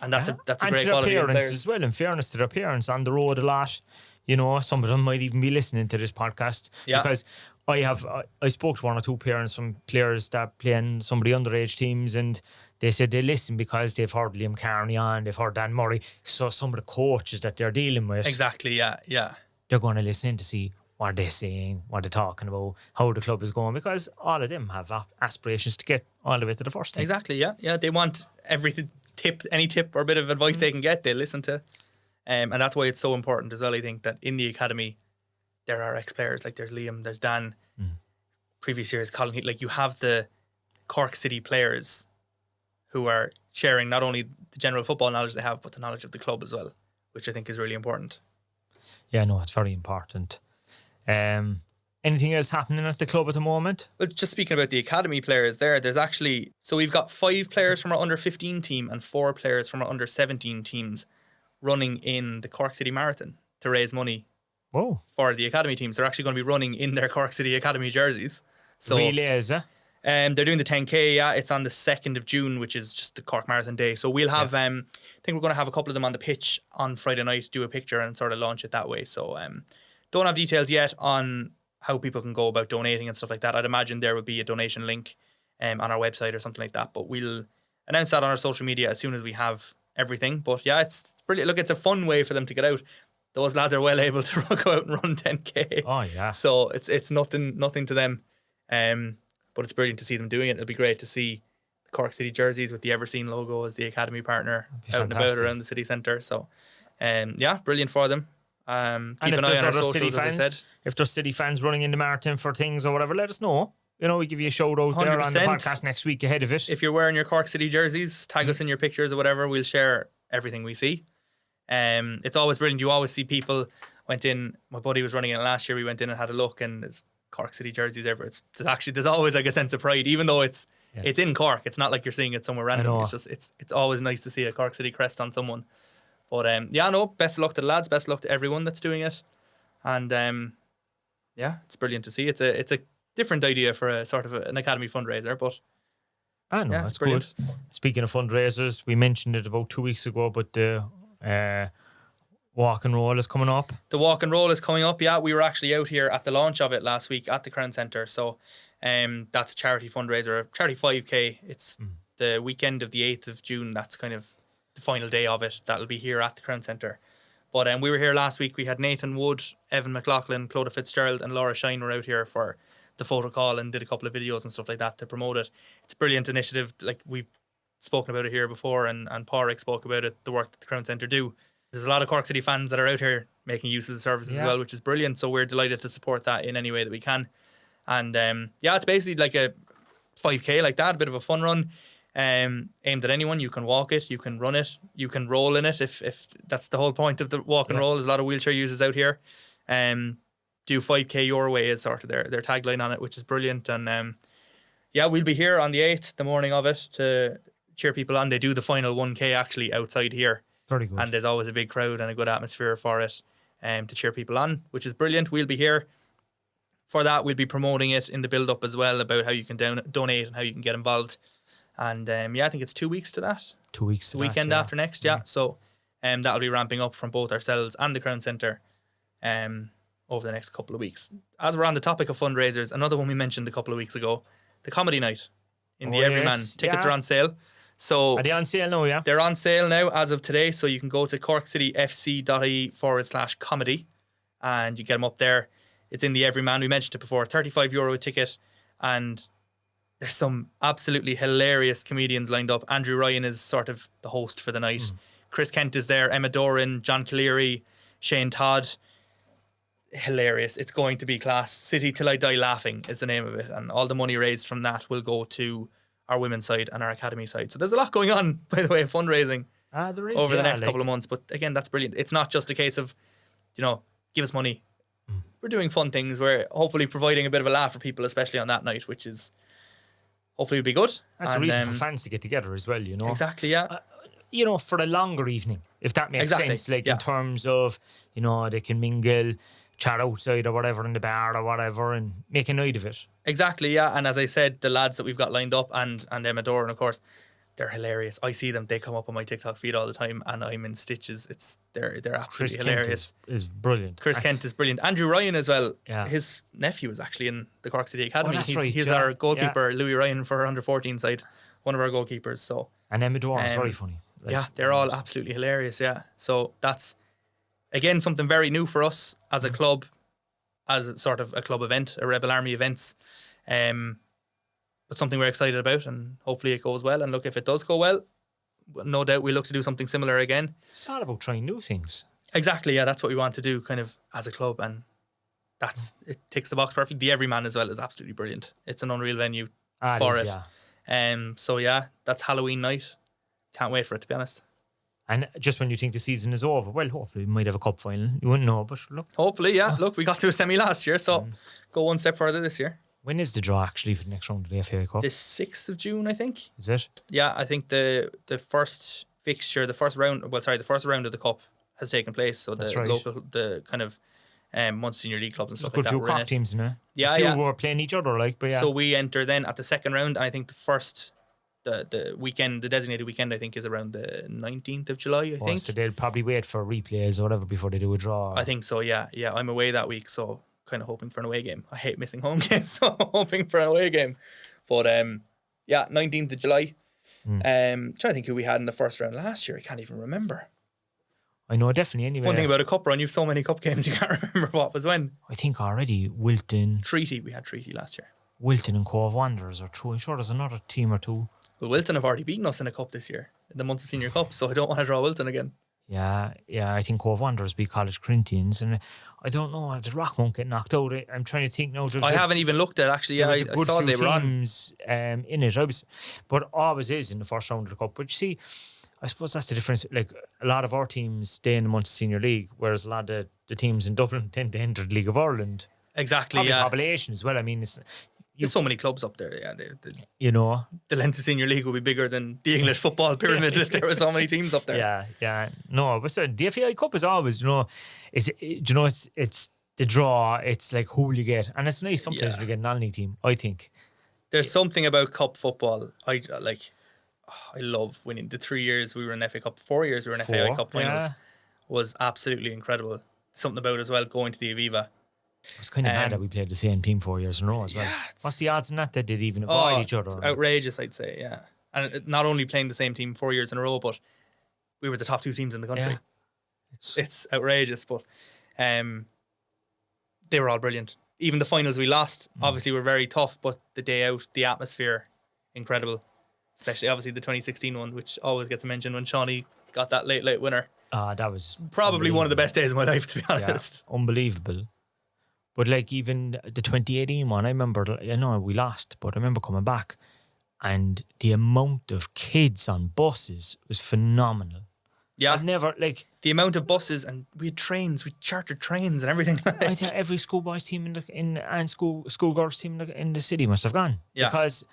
And that's a and great to their quality of parents players. as well. In fairness to their parents, on the road a lot. Some of them might even be listening to this podcast because I spoke to one or two parents from players that play in some of the underage teams, and they said they listen because they've heard Liam Carney on, they've heard Dan Murray. So some of the coaches that they're dealing with, Exactly, yeah. they're going to listen in to see what they're saying, what they're talking about, how the club is going, because all of them have aspirations to get all the way to the first team. Exactly, yeah. They want everything, any tip or bit of advice they can get, they listen to. And that's why it's so important as well, I think, that in the academy, there are ex-players, like there's Liam, there's Dan, previous years, Colin Heath, like you have the Cork City players who are sharing not only the general football knowledge they have, but the knowledge of the club as well, which I think is really important. Yeah, no, it's very important. Anything else happening at the club at the moment? Well, just speaking about the academy players there's actually, so we've got 5 players from our under 15 team and 4 players from our under 17 teams running in the Cork City Marathon to raise money for the academy teams. They're actually going to be running in their Cork City Academy jerseys. So relays, they're doing the 10K, it's on the 2nd of June, which is just the Cork Marathon Day. So we'll have, I think we're going to have a couple of them on the pitch on Friday night, do a picture and sort of launch it that way. So don't have details yet on how people can go about donating and stuff like that. I'd imagine there would be a donation link on our website or something like that. But we'll announce that on our social media as soon as we have everything. But yeah, it's brilliant. Look, it's a fun way for them to get out. Those lads are well able to go out and run 10K. Oh yeah. So it's nothing to them. But it's brilliant to see them doing it. It'll be great to see the Cork City jerseys with the Everseen logo as the academy partner out and about around the city centre. So brilliant for them. Keep an eye on our socials, as I said. If there's City fans running in the marathon for things or whatever, let us know. We give you a shout out there on the 100%. podcast next week ahead of it. If you're wearing your Cork City jerseys, tag us in your pictures or whatever. We'll share everything we see. It's always brilliant. You always see people went in. My buddy was running in it last year. We went in and had a look, and there's Cork City jerseys everywhere. There's always like a sense of pride, even though it's in Cork. It's not like you're seeing it somewhere random. It's just it's always nice to see a Cork City crest on someone. But best of luck to the lads. Best of luck to everyone that's doing it. And it's brilliant to see. It's a different idea for a sort of an academy fundraiser, but I know that's good. Speaking of fundraisers, we mentioned it about 2 weeks ago, but the walk and roll is coming up. The walk and roll is coming up. Yeah, we were actually out here at the launch of it last week at the Crown Centre. So that's a charity fundraiser, a charity 5K. It's the weekend of the 8th of June. That's kind of the final day of it. That'll be here at the Crown Centre. But we were here last week. We had Nathan Wood, Evan McLaughlin, Clodagh Fitzgerald and Laura Shine were out here for the photo call and did a couple of videos and stuff like that to promote it. It's a brilliant initiative. Like we've spoken about it here before, and Pádraig spoke about it, the work that the Crown Centre do. There's a lot of Cork City fans that are out here making use of the services as well, which is brilliant. So we're delighted to support that in any way that we can. And it's basically like a 5K like that, a bit of a fun run. Aimed at anyone. You can walk it, you can run it, you can roll in it if that's the whole point of the walk and roll. There's a lot of wheelchair users out here. Do 5K your way is sort of their tagline on it, which is brilliant. And we'll be here on the 8th, the morning of it, to cheer people on. They do the final 1K actually outside here. Very good. And there's always a big crowd and a good atmosphere for it to cheer people on, which is brilliant. We'll be here for that. We'll be promoting it in the build-up as well about how you can donate and how you can get involved. And I think it's 2 weeks to that. 2 weeks to the weekend after next, So that'll be ramping up from both ourselves and the Crown Centre over the next couple of weeks. As we're on the topic of fundraisers, another one we mentioned a couple of weeks ago, the comedy night in the Everyman. Tickets are on sale. So are they on sale now, yeah? They're on sale now as of today. So you can go to corkcityfc.ie/comedy and you get them up there. It's in the Everyman. We mentioned it before, €35 a ticket. And there's some absolutely hilarious comedians lined up. Andrew Ryan is sort of the host for the night. Chris Kent is there, Emma Doran, John Cleary, Shane Todd. Hilarious. It's going to be class. City Till I Die Laughing is the name of it. And all the money raised from that will go to our women's side and our academy side. So there's a lot going on, by the way, of fundraising there is, over the next couple of months. But again, that's brilliant. It's not just a case of, give us money. We're doing fun things. We're hopefully providing a bit of a laugh for people, especially on that night, which is hopefully will be good. That's the reason for fans to get together as well, Exactly, yeah. For a longer evening, if that makes sense. Like in terms of, they can mingle, chat outside or whatever in the bar or whatever and make a night of it. Exactly, yeah. And as I said, the lads that we've got lined up and Emma Doran, of course, they're hilarious. I see them; they come up on my TikTok feed all the time, and I'm in stitches. They're Chris absolutely Kent hilarious. is brilliant. Chris Kent is brilliant. Andrew Ryan as well. Yeah. His nephew is actually in the Cork City Academy. that's he's right, he's yeah. our goalkeeper, Louis Ryan, for our under-14 side. One of our goalkeepers. So And Emma Doran's very Um, funny. Like, yeah, they're all absolutely hilarious. Yeah. So that's again something very new for us as a club, as a sort of a club event, a Rebel Army events. But something we're excited about, and hopefully it goes well. And look, if it does go well, no doubt we'll look to do something similar again. It's all about trying new things. Exactly, yeah, that's what we want to do, kind of as a club, and it ticks the box perfectly. The Everyman as well is absolutely brilliant. It's an unreal venue for Is, it. yeah. So yeah, that's Halloween night. Can't wait for it, to be honest. And just when you think the season is over, well, hopefully we might have a cup final. You wouldn't know, but look. Hopefully, yeah. Look, we got to a semi last year, so go one step further this year. When is the draw actually for the next round of the FA Cup? The 6th of June, I think. Is it? Yeah, I think the first fixture, the first round of the cup has taken place. So That's the right. local, the kind of Munster Senior League clubs and There's stuff a good like that few were in Cork it. teams in there. Yeah, a few yeah. who are playing each other, like, but yeah. So we enter then at the second round, and I think the weekend, the designated weekend, I think is around the 19th of July, I think. So they'll probably wait for replays or whatever before they do a draw. I think so, yeah. Yeah, I'm away that week, so kind of hoping for an away game. I hate missing home games, so I'm hoping for an away game. But yeah, 19th of July. Trying to think who we had in the first round last year. I can't even remember. I know definitely anyway. One thing about a cup run, you've so many cup games you can't remember what was when. I think already Wilton We had Treaty last year. and Cove Wanderers are through. I'm sure there's another team or two. Well, Wilton have already beaten us in a cup this year, in the Munster Senior Cup, so I don't want to draw Wilton again. Yeah, I think Cove Wanderers beat College Corinthians, and I don't know, did Rockmount get knocked out? I'm trying to think now. I haven't even looked at actually. There Yeah, was a I good saw few they were on. teams in it. But always is in the first round of the cup. But you see, I suppose that's the difference. Like a lot of our teams stay in the Munster Senior League, whereas a lot of the teams in Dublin tend to enter the League of Ireland. Exactly, Probably yeah. population as well. I mean, There's so many clubs up there. Yeah, you know. the Leinster Senior League would be bigger than the English football pyramid if there were so many teams up there. Yeah. No, but the FAI Cup is always, it's the draw. It's like who will you get, and it's nice sometimes Yeah. we get an Alney team. I think. There's something about cup football. I love winning. The 3 years we were in FA Cup, 4 years we were in FAI Cup finals yeah. was absolutely incredible. Something about as well going to the Aviva. It's kind of mad that we played the same team 4 years in a row as well. Yeah, What's the odds in that they'd even avoid each other? Outrageous, I'd say. Yeah, and not only playing the same team 4 years in a row, but we were the top two teams in the country. Yeah. It's outrageous, but they were all brilliant. Even the finals we lost, obviously, were very tough, but the day out, the atmosphere, incredible. Especially, obviously, the 2016 one, which always gets mentioned when Shawnee got that late winner. That was Probably one of the best days of my life, to be honest. Yeah, unbelievable. But like even the 2018 one, I remember, we lost, but I remember coming back and the amount of kids on buses was phenomenal. Yeah. I've never, The amount of buses, and we had trains, we chartered trains and everything. I think every schoolboys team and schoolgirls team in the city must have gone. Yeah. Because,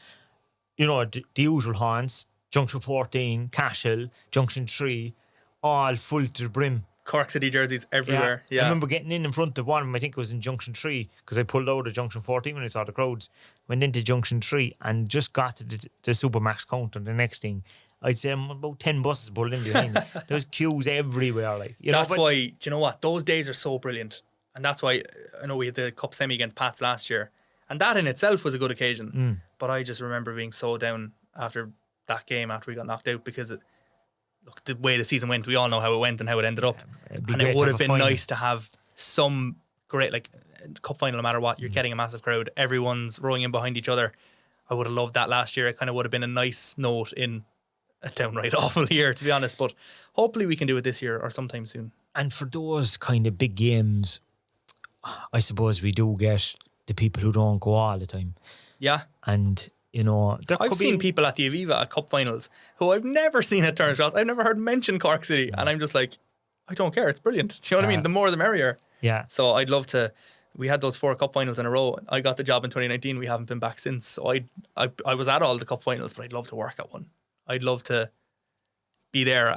the usual haunts, Junction 14, Cashel, Junction 3, all full to the brim. Cork City jerseys everywhere. Yeah. I remember getting in front of one of them, I think it was in Junction 3, because I pulled out of Junction 14 when I saw the crowds, went into Junction 3 and just got to the Supermax counter. The next thing, I'd say about 10 buses pulled in behind me. There was queues everywhere. That's why, do you know what? Those days are so brilliant. And that's why, I know we had the Cup semi against Pats last year. And that in itself was a good occasion. But I just remember being so down after that game, after we got knocked out, because look, the way the season went, we all know how it went and how it ended up. And it would have been nice to have some great, cup final, no matter what, you're getting a massive crowd, everyone's rowing in behind each other. I would have loved that last year. It kind of would have been a nice note in a downright awful year, to be honest. But hopefully we can do it this year or sometime soon. And for those kind of big games, I suppose we do get the people who don't go all the time. Yeah. And, I've seen people at the Aviva at cup finals who I've never seen at Turner's Cross. I've never heard mention Cork City. And I'm just like, I don't care. It's brilliant. Do you know what I mean? The more the merrier. Yeah. So I'd love to. We had those 4 cup finals in a row. I got the job in 2019. We haven't been back since. So I was at all the cup finals, but I'd love to work at one. I'd love to be there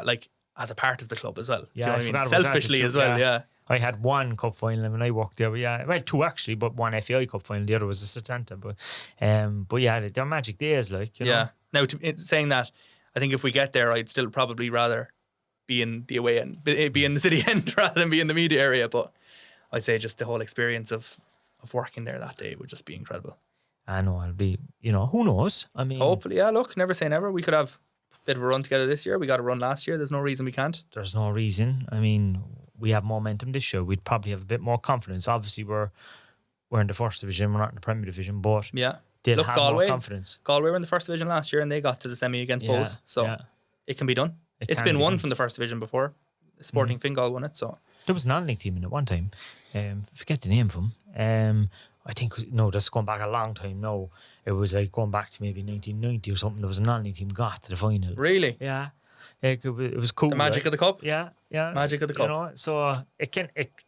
as a part of the club as well. Yeah, do you know what I mean? Selfishly as well, yeah. I had one cup final when I worked there. But 2 actually, but one FAI cup final. The other was a Setanta. But yeah, they're magic days, Yeah. Now, saying that, I think if we get there, I'd still probably rather be in the away end, be in the city end rather than be in the media area. But I'd say just the whole experience of working there that day would just be incredible. I know I'll be, who knows? I mean, Hopefully, yeah, look, never say never. We could have a bit of a run together this year. We got a run last year. There's no reason we can't. there's no reason. I mean, we have momentum this year. We'd probably have a bit more confidence. Obviously, we're in the first division. We're not in the Premier Division, but Yeah. they'll Look, have Galway. more confidence. Galway were in the first division last year and they got to the semi against Yeah, Bowes. So yeah. it can be done. It It's can been be won done. from the first division before. Sporting Fingal won it. So There was an non-league team in it one time. Forget the name of them. I think, no, that's going back a long time now. It was like going back to maybe 1990 or something. There was a non-league team got to the final. really, Yeah. It was cool. the magic of the cup. Yeah, yeah. Magic of the cup. So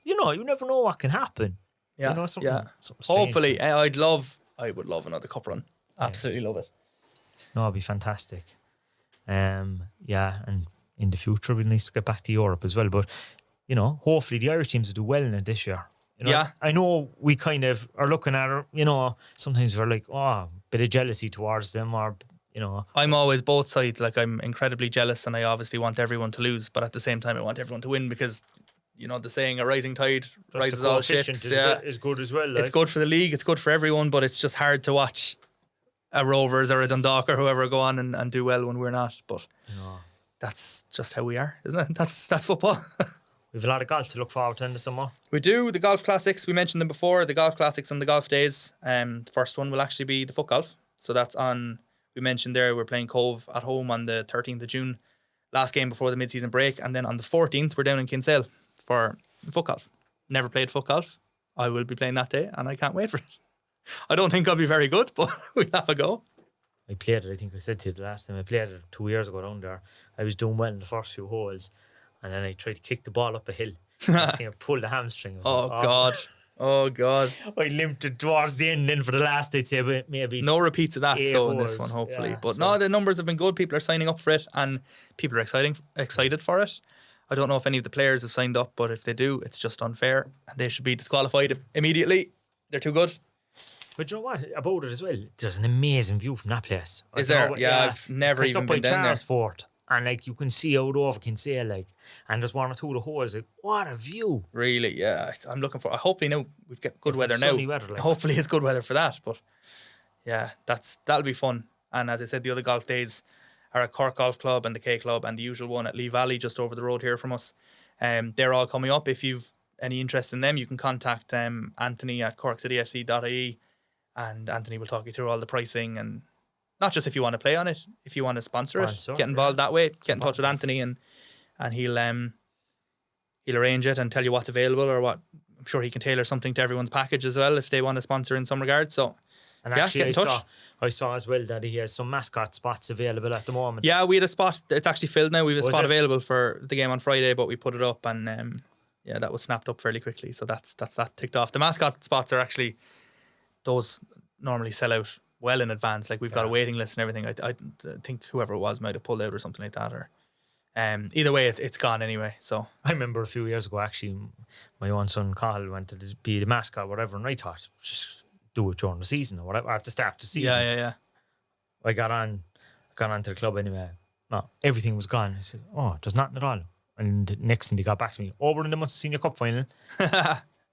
you never know what can happen. Yeah, Something yeah. strange. Hopefully, I would love another cup run. Absolutely love it. No, it'd be fantastic. And in the future, it'd be nice to get back to Europe as well. But, hopefully the Irish teams will do well in it this year. Yeah. I know we kind of are looking at it, sometimes we're like, bit of jealousy towards them or, I'm always both sides. Like, I'm incredibly jealous and I obviously want everyone to lose, but at the same time, I want everyone to win because, the saying, a rising tide plus rises the all coefficient ships. is good as well. Like. It's good for the league. It's good for everyone, but it's just hard to watch a Rovers or a Dundalk or whoever go on and do well when we're not. But that's just how we are, isn't it? That's football. We've a lot of golf to look forward to in the summer. We do. The golf classics, we mentioned them before, the golf classics and the golf days. The first one will actually be the foot golf. So that's on, we mentioned there, we're playing Cove at home on the 13th of June. Last game before the mid-season break. And then on the 14th, we're down in Kinsale for foot golf. Never played foot golf. I will be playing that day and I can't wait for it. I don't think I'll be very good, but we'll have a go. I played it, I think I said to you the last time I played it 2 years ago down there. I was doing well in the first few holes and then I tried to kick the ball up a hill. I think I pulled the hamstring. I was Oh, like, God. Oh, God. I limped it towards the end then for the last, I'd say maybe. No repeats of that, 8 so in this holes. one, hopefully. Yeah, But so- no, the numbers have been good. People are signing up for it and people are excited for it. I don't know if any of the players have signed up, but if they do, it's just unfair. And they should be disqualified immediately. They're too good. But you know what about it as well? There's an amazing view from that place. I Is don't know there? what- Yeah, I've never It's even up by been down there. Charlesfort, and like you can see out over Kinsale, like, and there's one or two of the holes. Like, what a view! Really, yeah. I'm looking for. Hopefully, now we've got good weather now. sunny weather, like. Hopefully, it's good weather for that. But yeah, that'll be fun. And as I said, the other golf days are at Cork Golf Club and the K Club and the usual one at Lee Valley, just over the road here from us. They're all coming up. If you've any interest in them, you can contact Anthony at corkcityfc.ie, and Anthony will talk you through all the pricing and not just if you want to play on it, if you want to sponsor it, Sponsor, get involved that way. Get in touch with Anthony and he'll arrange it and tell you what's available or what. I'm sure he can tailor something to everyone's package as well if they want to sponsor in some regard. So And yeah, actually, get in touch. I saw as well that he has some mascot spots available at the moment. Yeah, we had a spot. It's actually filled now. We have a Was spot it? available for the game on Friday, but we put it up and that was snapped up fairly quickly. So that's that ticked off. The mascot spots are actually, those normally sell out well in advance. Like we've got a waiting list and everything. I think whoever it was might have pulled out or something like that. Or either way, it's gone anyway. So I remember a few years ago, actually, my own son Cahill wanted to be the mascot, whatever, and I thought just do it during the season or whatever, at the start of the season. yeah. I got on to the club anyway. No, everything was gone. I said, "Oh, there's nothing at all." And the next thing they got back to me, we're in the Munster Senior Cup final,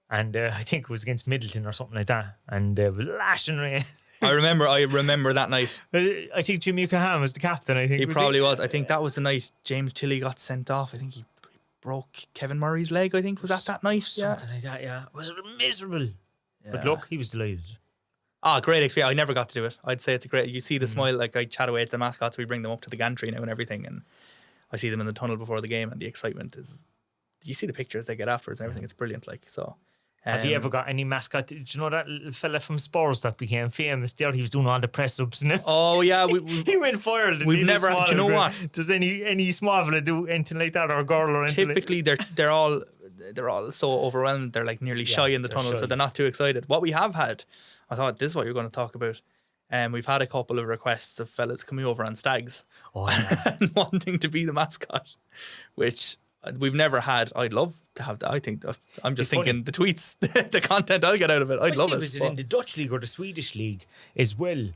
and I think it was against Middleton or something like that, and lashing rain. I remember that night. I think Jimmy Cahan was the captain. I think He probably was. I think that was the night James Tilley got sent off. I think he broke Kevin Murray's leg. I think was that night. Yeah. something like that. Yeah, it was miserable. But Yeah. look, he was delighted. Great experience. I never got to do it. I'd say it's a great. You see the smile. Like I chat away to the mascots. We bring them up to the gantry now and everything, and I see them in the tunnel before the game, and the excitement is. You see the pictures they get afterwards and everything. It's brilliant. Like so. Have you ever got any mascot? Did you know that little fella from Spurs that became famous there? He was doing all the press ups and Oh yeah, he went viral. We've never. Do you know what? Does any small fella do anything like that, or a girl or anything? Typically, they're all so overwhelmed. They're like nearly shy in the they're tunnel, so shy. they're not too excited. What we have had, I thought this is what you're going to talk about. We've had a couple of requests of fellas coming over on stags Oh, yeah. and wanting to be the mascot, which we've never had. I'd love to have that. I think I'm just Be funny. thinking the tweets, the content I'll get out of it. I'd love it. Was it but- in the Dutch league or the Swedish league as well?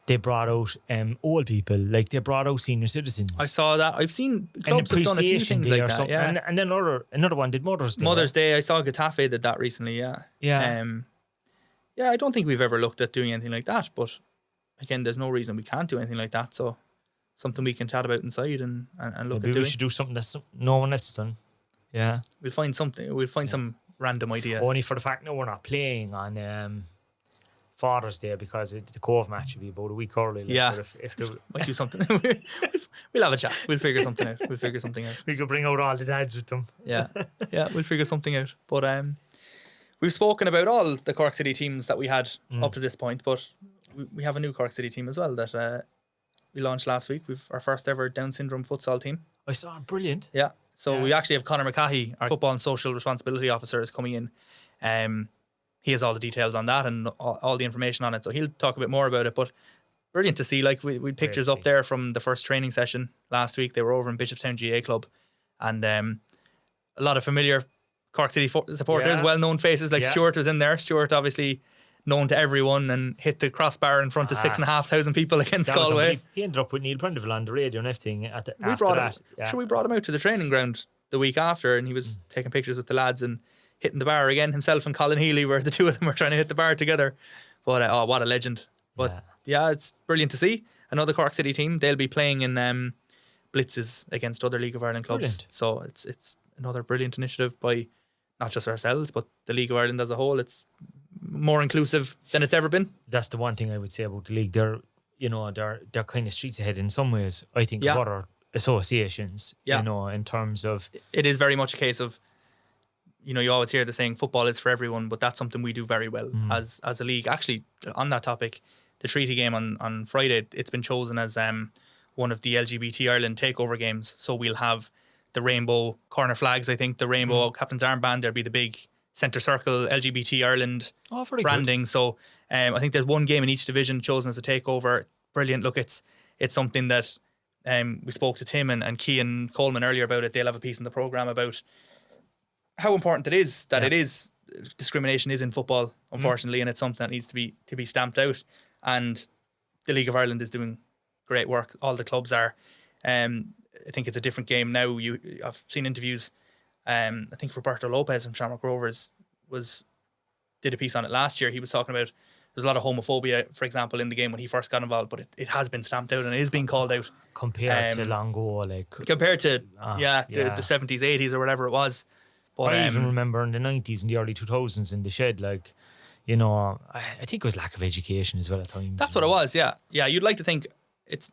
they brought out old people, like they brought out senior citizens. I saw that. I've seen An clubs have done a few appreciation things day like or that. something. Yeah. And then another one did Mother's Day. Mother's Day. I saw Getafe did that recently. Yeah. Yeah. Yeah. I don't think we've ever looked at doing anything like that, but again, there's no reason we can't do anything like that. So something we can chat about inside and look Maybe at we doing. should do something that no one else has done. Yeah. We'll find something. We'll find some random idea. Only for the fact no, we're not playing on Father's Day because the Cove match will be about a week early. Like, Yeah. but if there, Might do something. We'll have a chat. We'll figure something out. we could bring out all the dads with them. Yeah. We'll figure something out. But we've spoken about all the Cork City teams that we had up to this point, but we have a new Cork City team as well that we launched last week. We've our first ever Down syndrome futsal team. I saw it, brilliant. Yeah. So we actually have Conor McCahey, our football and social responsibility officer, is coming in. He has all the details on that and all the information on it. So he'll talk a bit more about it. But brilliant to see. Like we had pictures up there from the first training session last week. They were over in Bishopstown GA Club, and a lot of familiar Cork City supporters, well-known faces. Like Stuart was in there. Stuart, obviously known to everyone, and hit the crossbar in front of 6,500 people against Galway. He ended up with Neil Prendeville on the radio and everything. We brought him out to the training ground the week after, and he was taking pictures with the lads and hitting the bar again. Himself and Colin Healy, where the two of them were trying to hit the bar together. But what a legend! But it's brilliant to see another Cork City team. They'll be playing in blitzes against other League of Ireland clubs. Brilliant. So it's another brilliant initiative by not just ourselves but the League of Ireland as a whole. It's more inclusive than it's ever been. That's the one thing I would say about the league. They're kind of streets ahead in some ways, I think, of other associations. Yeah. In terms of It is very much a case of, you always hear the saying football is for everyone, but that's something we do very well as a league. Actually, on that topic, the treaty game on Friday, it's been chosen as one of the LGBT Ireland takeover games. So we'll have the rainbow corner flags, I think, the rainbow captain's armband. There'll be the big centre circle LGBT Ireland branding. Good. So I think there's one game in each division chosen as a takeover. Brilliant. Look, it's something that we spoke to Tim and Cian Coleman earlier about it. They'll have a piece in the programme about how important it is that it is discrimination is in football, unfortunately, and it's something that needs to be stamped out. And the League of Ireland is doing great work. All the clubs are. I think it's a different game now. I've seen interviews. I think Roberto Lopez from Shamrock Rovers did a piece on it last year. He was talking about there's a lot of homophobia, for example, in the game when he first got involved, but it has been stamped out and it is being called out. compared to long ago, compared to the 70s, 80s or whatever it was. But I even remember in the 90s and the early 2000s in the shed, I think it was lack of education as well at times. That's what it was, yeah. Yeah, you'd like to think it's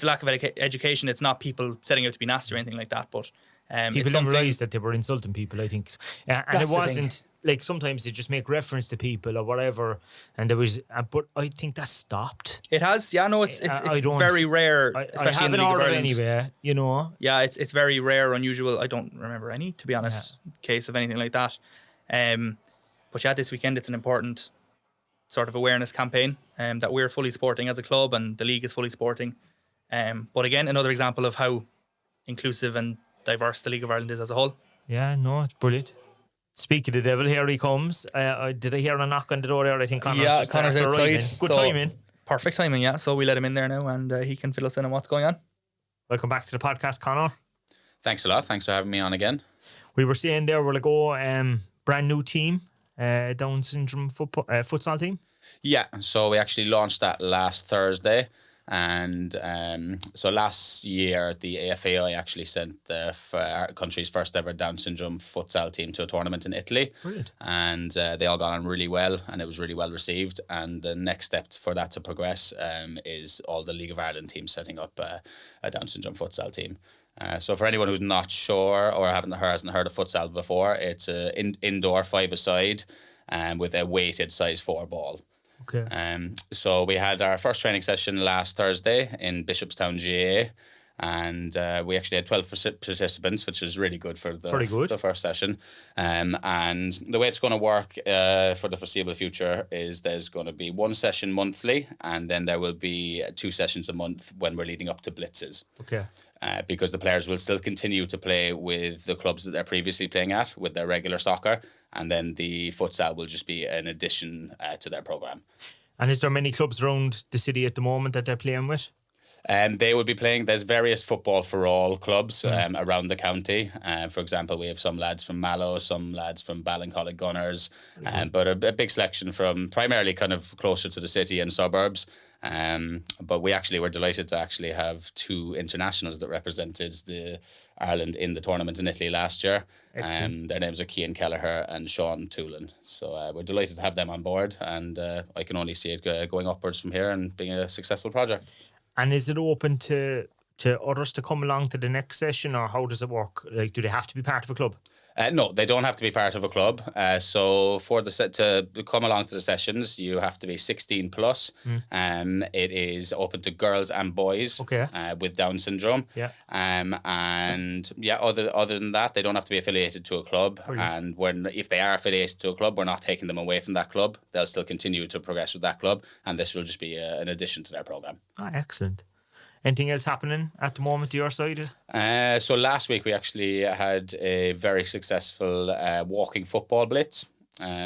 lack of education. It's not people setting out to be nasty or anything like that, but people didn't realise that they were insulting people, I think. And it wasn't, sometimes they just make reference to people or whatever, and there was, but I think that stopped. It has, yeah, no, it's very rare, especially in the League of Ireland. Anyway, Yeah, it's very rare, unusual. I don't remember any, to be honest, case of anything like that. But yeah, this weekend it's an important sort of awareness campaign that we're fully supporting as a club and the league is fully supporting. But again, another example of how inclusive and diverse the League of Ireland is as a whole. Yeah, no, it's brilliant. Speak of the devil, here he comes. Did I hear a knock on the door there? I think Connor's Connor's outside. Good timing. Perfect timing, yeah. So we let him in there now and he can fill us in on what's going on. Welcome back to the podcast, Connor. Thanks a lot. Thanks for having me on again. We were saying there, we're brand new team, Down syndrome futsal team. Yeah, so we actually launched that last Thursday. And so last year, the AFAI actually sent our country's first ever Down syndrome futsal team to a tournament in Italy. Brilliant. And they all got on really well, and it was really well received. And the next step for that to progress is all the League of Ireland teams setting up a Down syndrome futsal team. So for anyone who's not sure or hasn't heard of futsal before, it's an indoor 5-a-side with a weighted size 4 ball. Okay. So we had our first training session last Thursday in Bishopstown GA, and we actually had 12 participants, which is really good for the first session. And the way it's going to work for the foreseeable future is there's going to be one session monthly, and then there will be 2 sessions a month when we're leading up to blitzes. Okay. Because the players will still continue to play with the clubs that they're previously playing at with their regular soccer, and then the futsal will just be an addition to their program. And is there many clubs around the city at the moment that they're playing with? They would be playing. There's various football for all clubs around the county. For example, we have some lads from Mallow, some lads from Ballincollig Gunners, but a big selection from primarily kind of closer to the city and suburbs. But we actually were delighted to actually have 2 internationals that represented Ireland in the tournament in Italy last year. Their names are Cian Kelleher and Sean Toolan. So we're delighted to have them on board, and I can only see it going upwards from here and being a successful project. And is it open to others to come along to the next session, or how does it work? Like, do they have to be part of a club? No, they don't have to be part of a club. So for to come along to the sessions, you have to be 16 plus. It is open to girls and boys with Down syndrome. Yeah. And yeah, other than that, they don't have to be affiliated to a club. Brilliant. And if they are affiliated to a club, we're not taking them away from that club. They'll still continue to progress with that club, and this will just be an addition to their program. Excellent. Anything else happening at the moment to your side? So last week we actually had a very successful walking football blitz.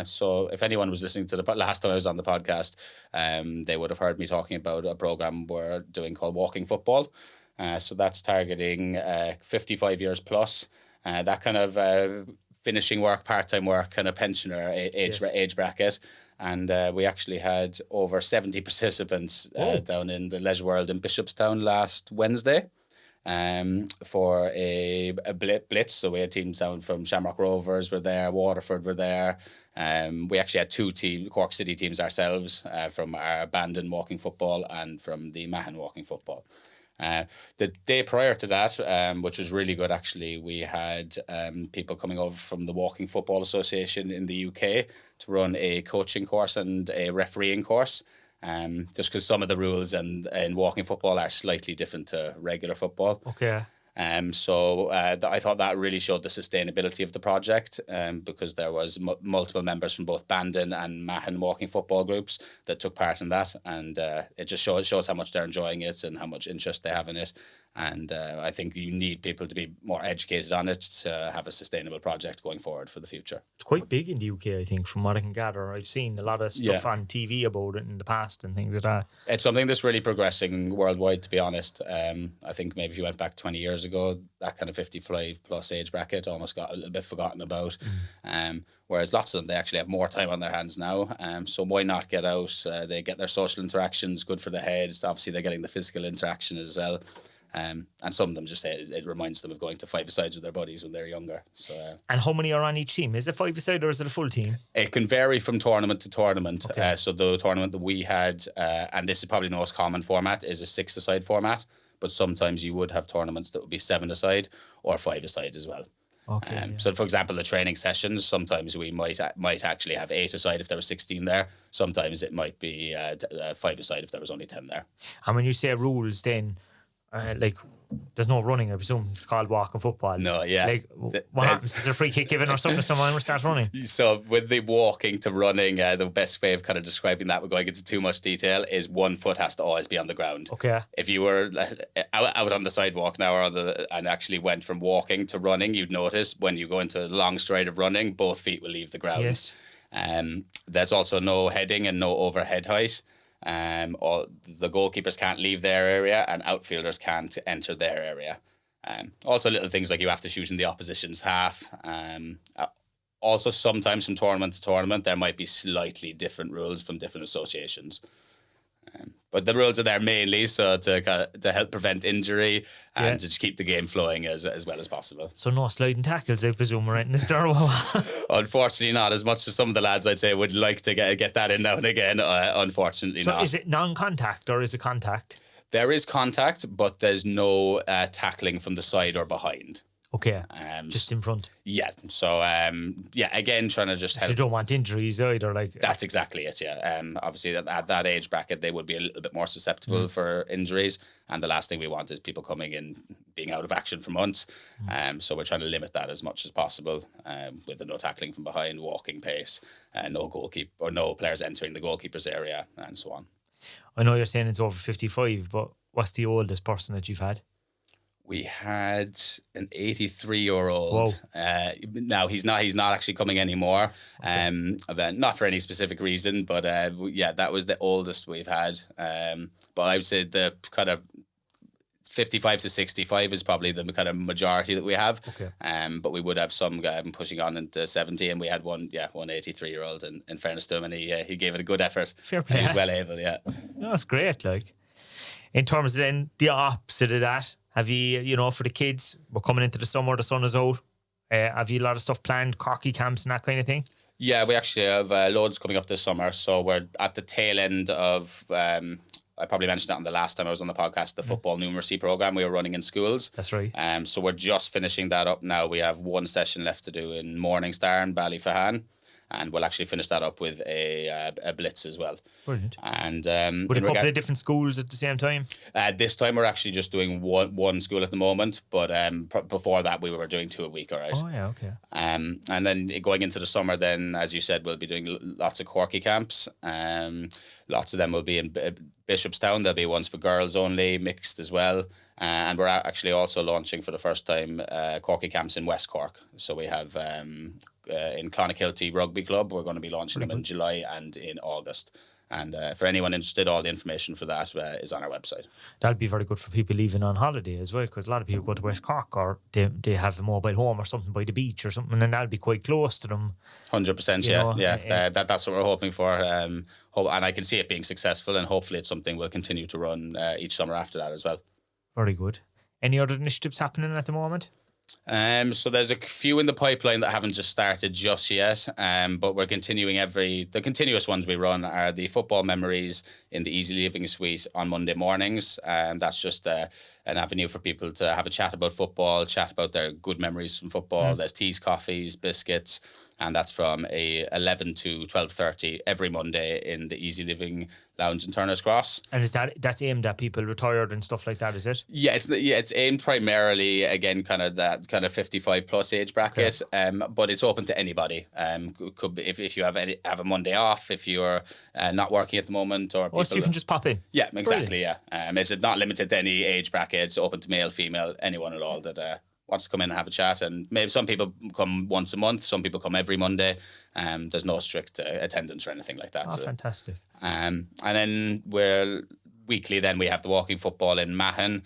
So if anyone was listening to the last time I was on the podcast, they would have heard me talking about a program we're doing called Walking Football. So that's targeting 55 years plus. That kind of finishing work, part-time work, kind of pensioner age bracket. And we actually had over 70 participants down in the Leisure World in Bishopstown last Wednesday for a blitz. So we had teams down from Shamrock Rovers were there, Waterford were there. We actually had 2 Cork City teams ourselves from our Bandon walking football and from the Mahon walking football. The day prior to that, which was really good actually, we had people coming over from the Walking Football Association in the UK to run a coaching course and a refereeing course, just because some of the rules in walking football are slightly different to regular football. Okay. So I thought that really showed the sustainability of the project, because there was multiple members from both Bandon and Mahon walking football groups that took part in that, and it just shows how much they're enjoying it and how much interest they have in it. And I think you need people to be more educated on it to have a sustainable project going forward for the future. It's quite big in the UK, I think, from what I can gather. I've seen a lot of stuff on TV about it in the past and things like that. It's something that's really progressing worldwide, to be honest. I think maybe if you went back 20 years ago, that kind of 55 plus age bracket almost got a little bit forgotten about. Whereas lots of them, they actually have more time on their hands now. So why not get out? They get their social interactions, good for the head. Obviously, they're getting the physical interaction as well. And some of them just say it reminds them of going to five-a-sides with their buddies when they're younger. So, and how many are on each team? Is it five-a-side or is it a full team? It can vary from tournament to tournament. Okay. So the tournament that we had, and this is probably the most common format, is a 6-a-side format. But sometimes you would have tournaments that would be 7-a-side or 5-a-side as well. Okay. So, for example, the training sessions, sometimes we might actually have 8-a-side if there were 16 there. Sometimes it might be 5-a-side if there was only 10 there. And when you say rules, then there's no running, I presume. It's called walking football. No, yeah. Like, what happens? Is there a free kick given or something if someone starts running? So with the walking to running, the best way of kind of describing that, we're going into too much detail, is one foot has to always be on the ground. Okay. If you were out on the sidewalk now and actually went from walking to running, you'd notice when you go into a long stride of running, both feet will leave the ground. Yes. There's also no heading and no overhead height. The goalkeepers can't leave their area and outfielders can't enter their area. Also little things like you have to shoot in the opposition's half. Also sometimes from tournament to tournament there might be slightly different rules from different associations. But the rules are there mainly so to help prevent injury and to just keep the game flowing as well as possible. So no sliding tackles, I presume, right? In the start. Unfortunately not. As much as some of the lads I'd say would like to get that in now and again, unfortunately not. So is it non-contact or is it contact? There is contact, but there's no tackling from the side or behind. Okay, just in front. Yeah, so again, trying to just help. So you don't want injuries either, like. That's exactly it. Yeah, obviously at that age bracket, they would be a little bit more susceptible for injuries, and the last thing we want is people coming in being out of action for months. So we're trying to limit that as much as possible, with the no tackling from behind, walking pace, no goalkeeper or no players entering the goalkeeper's area, and so on. I know you're saying it's over 55, but what's the oldest person that you've had? We had an 83-year-old. Now he's not actually coming anymore. Not for any specific reason, but that was the oldest we've had. But I would say the kind of 55 to 65 is probably the kind of majority that we have. Okay. But we would have some pushing on into 70, and we had one 83-year-old. And in fairness to him, and he gave it a good effort. Fair play. He was well able, yeah. No, that's great. Like, in terms of then the opposite of that, have you, for the kids, we're coming into the summer, the sun is out. Have you a lot of stuff planned, Corky camps and that kind of thing? Yeah, we actually have loads coming up this summer. So we're at the tail end of, I probably mentioned that on the last time I was on the podcast, the football numeracy program we were running in schools. That's right. So we're just finishing that up now. We have one session left to do in Morningstar and Ballyfahan. And we'll actually finish that up with a blitz as well. Brilliant. And with a couple of different schools at the same time? This time we're actually just doing one school at the moment, but before that we were doing 2 a week, all right? Oh, yeah, okay. And then going into the summer, then, as you said, we'll be doing lots of Corky camps. Lots of them will be in Bishopstown. There'll be ones for girls only, mixed as well. And we're actually also launching for the first time Corky camps in West Cork. So we have in Clonakilty Rugby Club, we're going to be launching them in July and in August. And for anyone interested, all the information for that is on our website. That'll be very good for people leaving on holiday as well, because a lot of people go to West Cork, or they have a mobile home or something by the beach or something, and that'll be quite close to them. 100%, yeah. That's what we're hoping for. And I can see it being successful, and hopefully it's something we'll continue to run each summer after that as well. Very good. Any other initiatives happening at the moment? So there's a few in the pipeline that haven't just started just yet, but we're continuing the continuous ones we run are the football memories in the Easy Living Suite on Monday mornings. That's just an avenue for people to have a chat about football, chat about their good memories from football. There's teas, coffees, biscuits, and that's from 11 to 12:30 every Monday in the Easy Living Lounge in Turner's Cross. And that's aimed at people retired and stuff like that, is it? Yeah, it's aimed primarily, again, kind of that kind of 55 plus age bracket. Okay. But it's open to anybody. Could be if you have a Monday off, if you're not working at the moment, or so you can just pop in. Yeah, exactly. Brilliant. Yeah, it's not limited to any age bracket. It's open to male, female, anyone at all that wants to come in and have a chat. And maybe some people come once a month, some people come every Monday. There's no strict attendance or anything like that. Oh, so, fantastic. And then weekly then we have the walking football in Mahon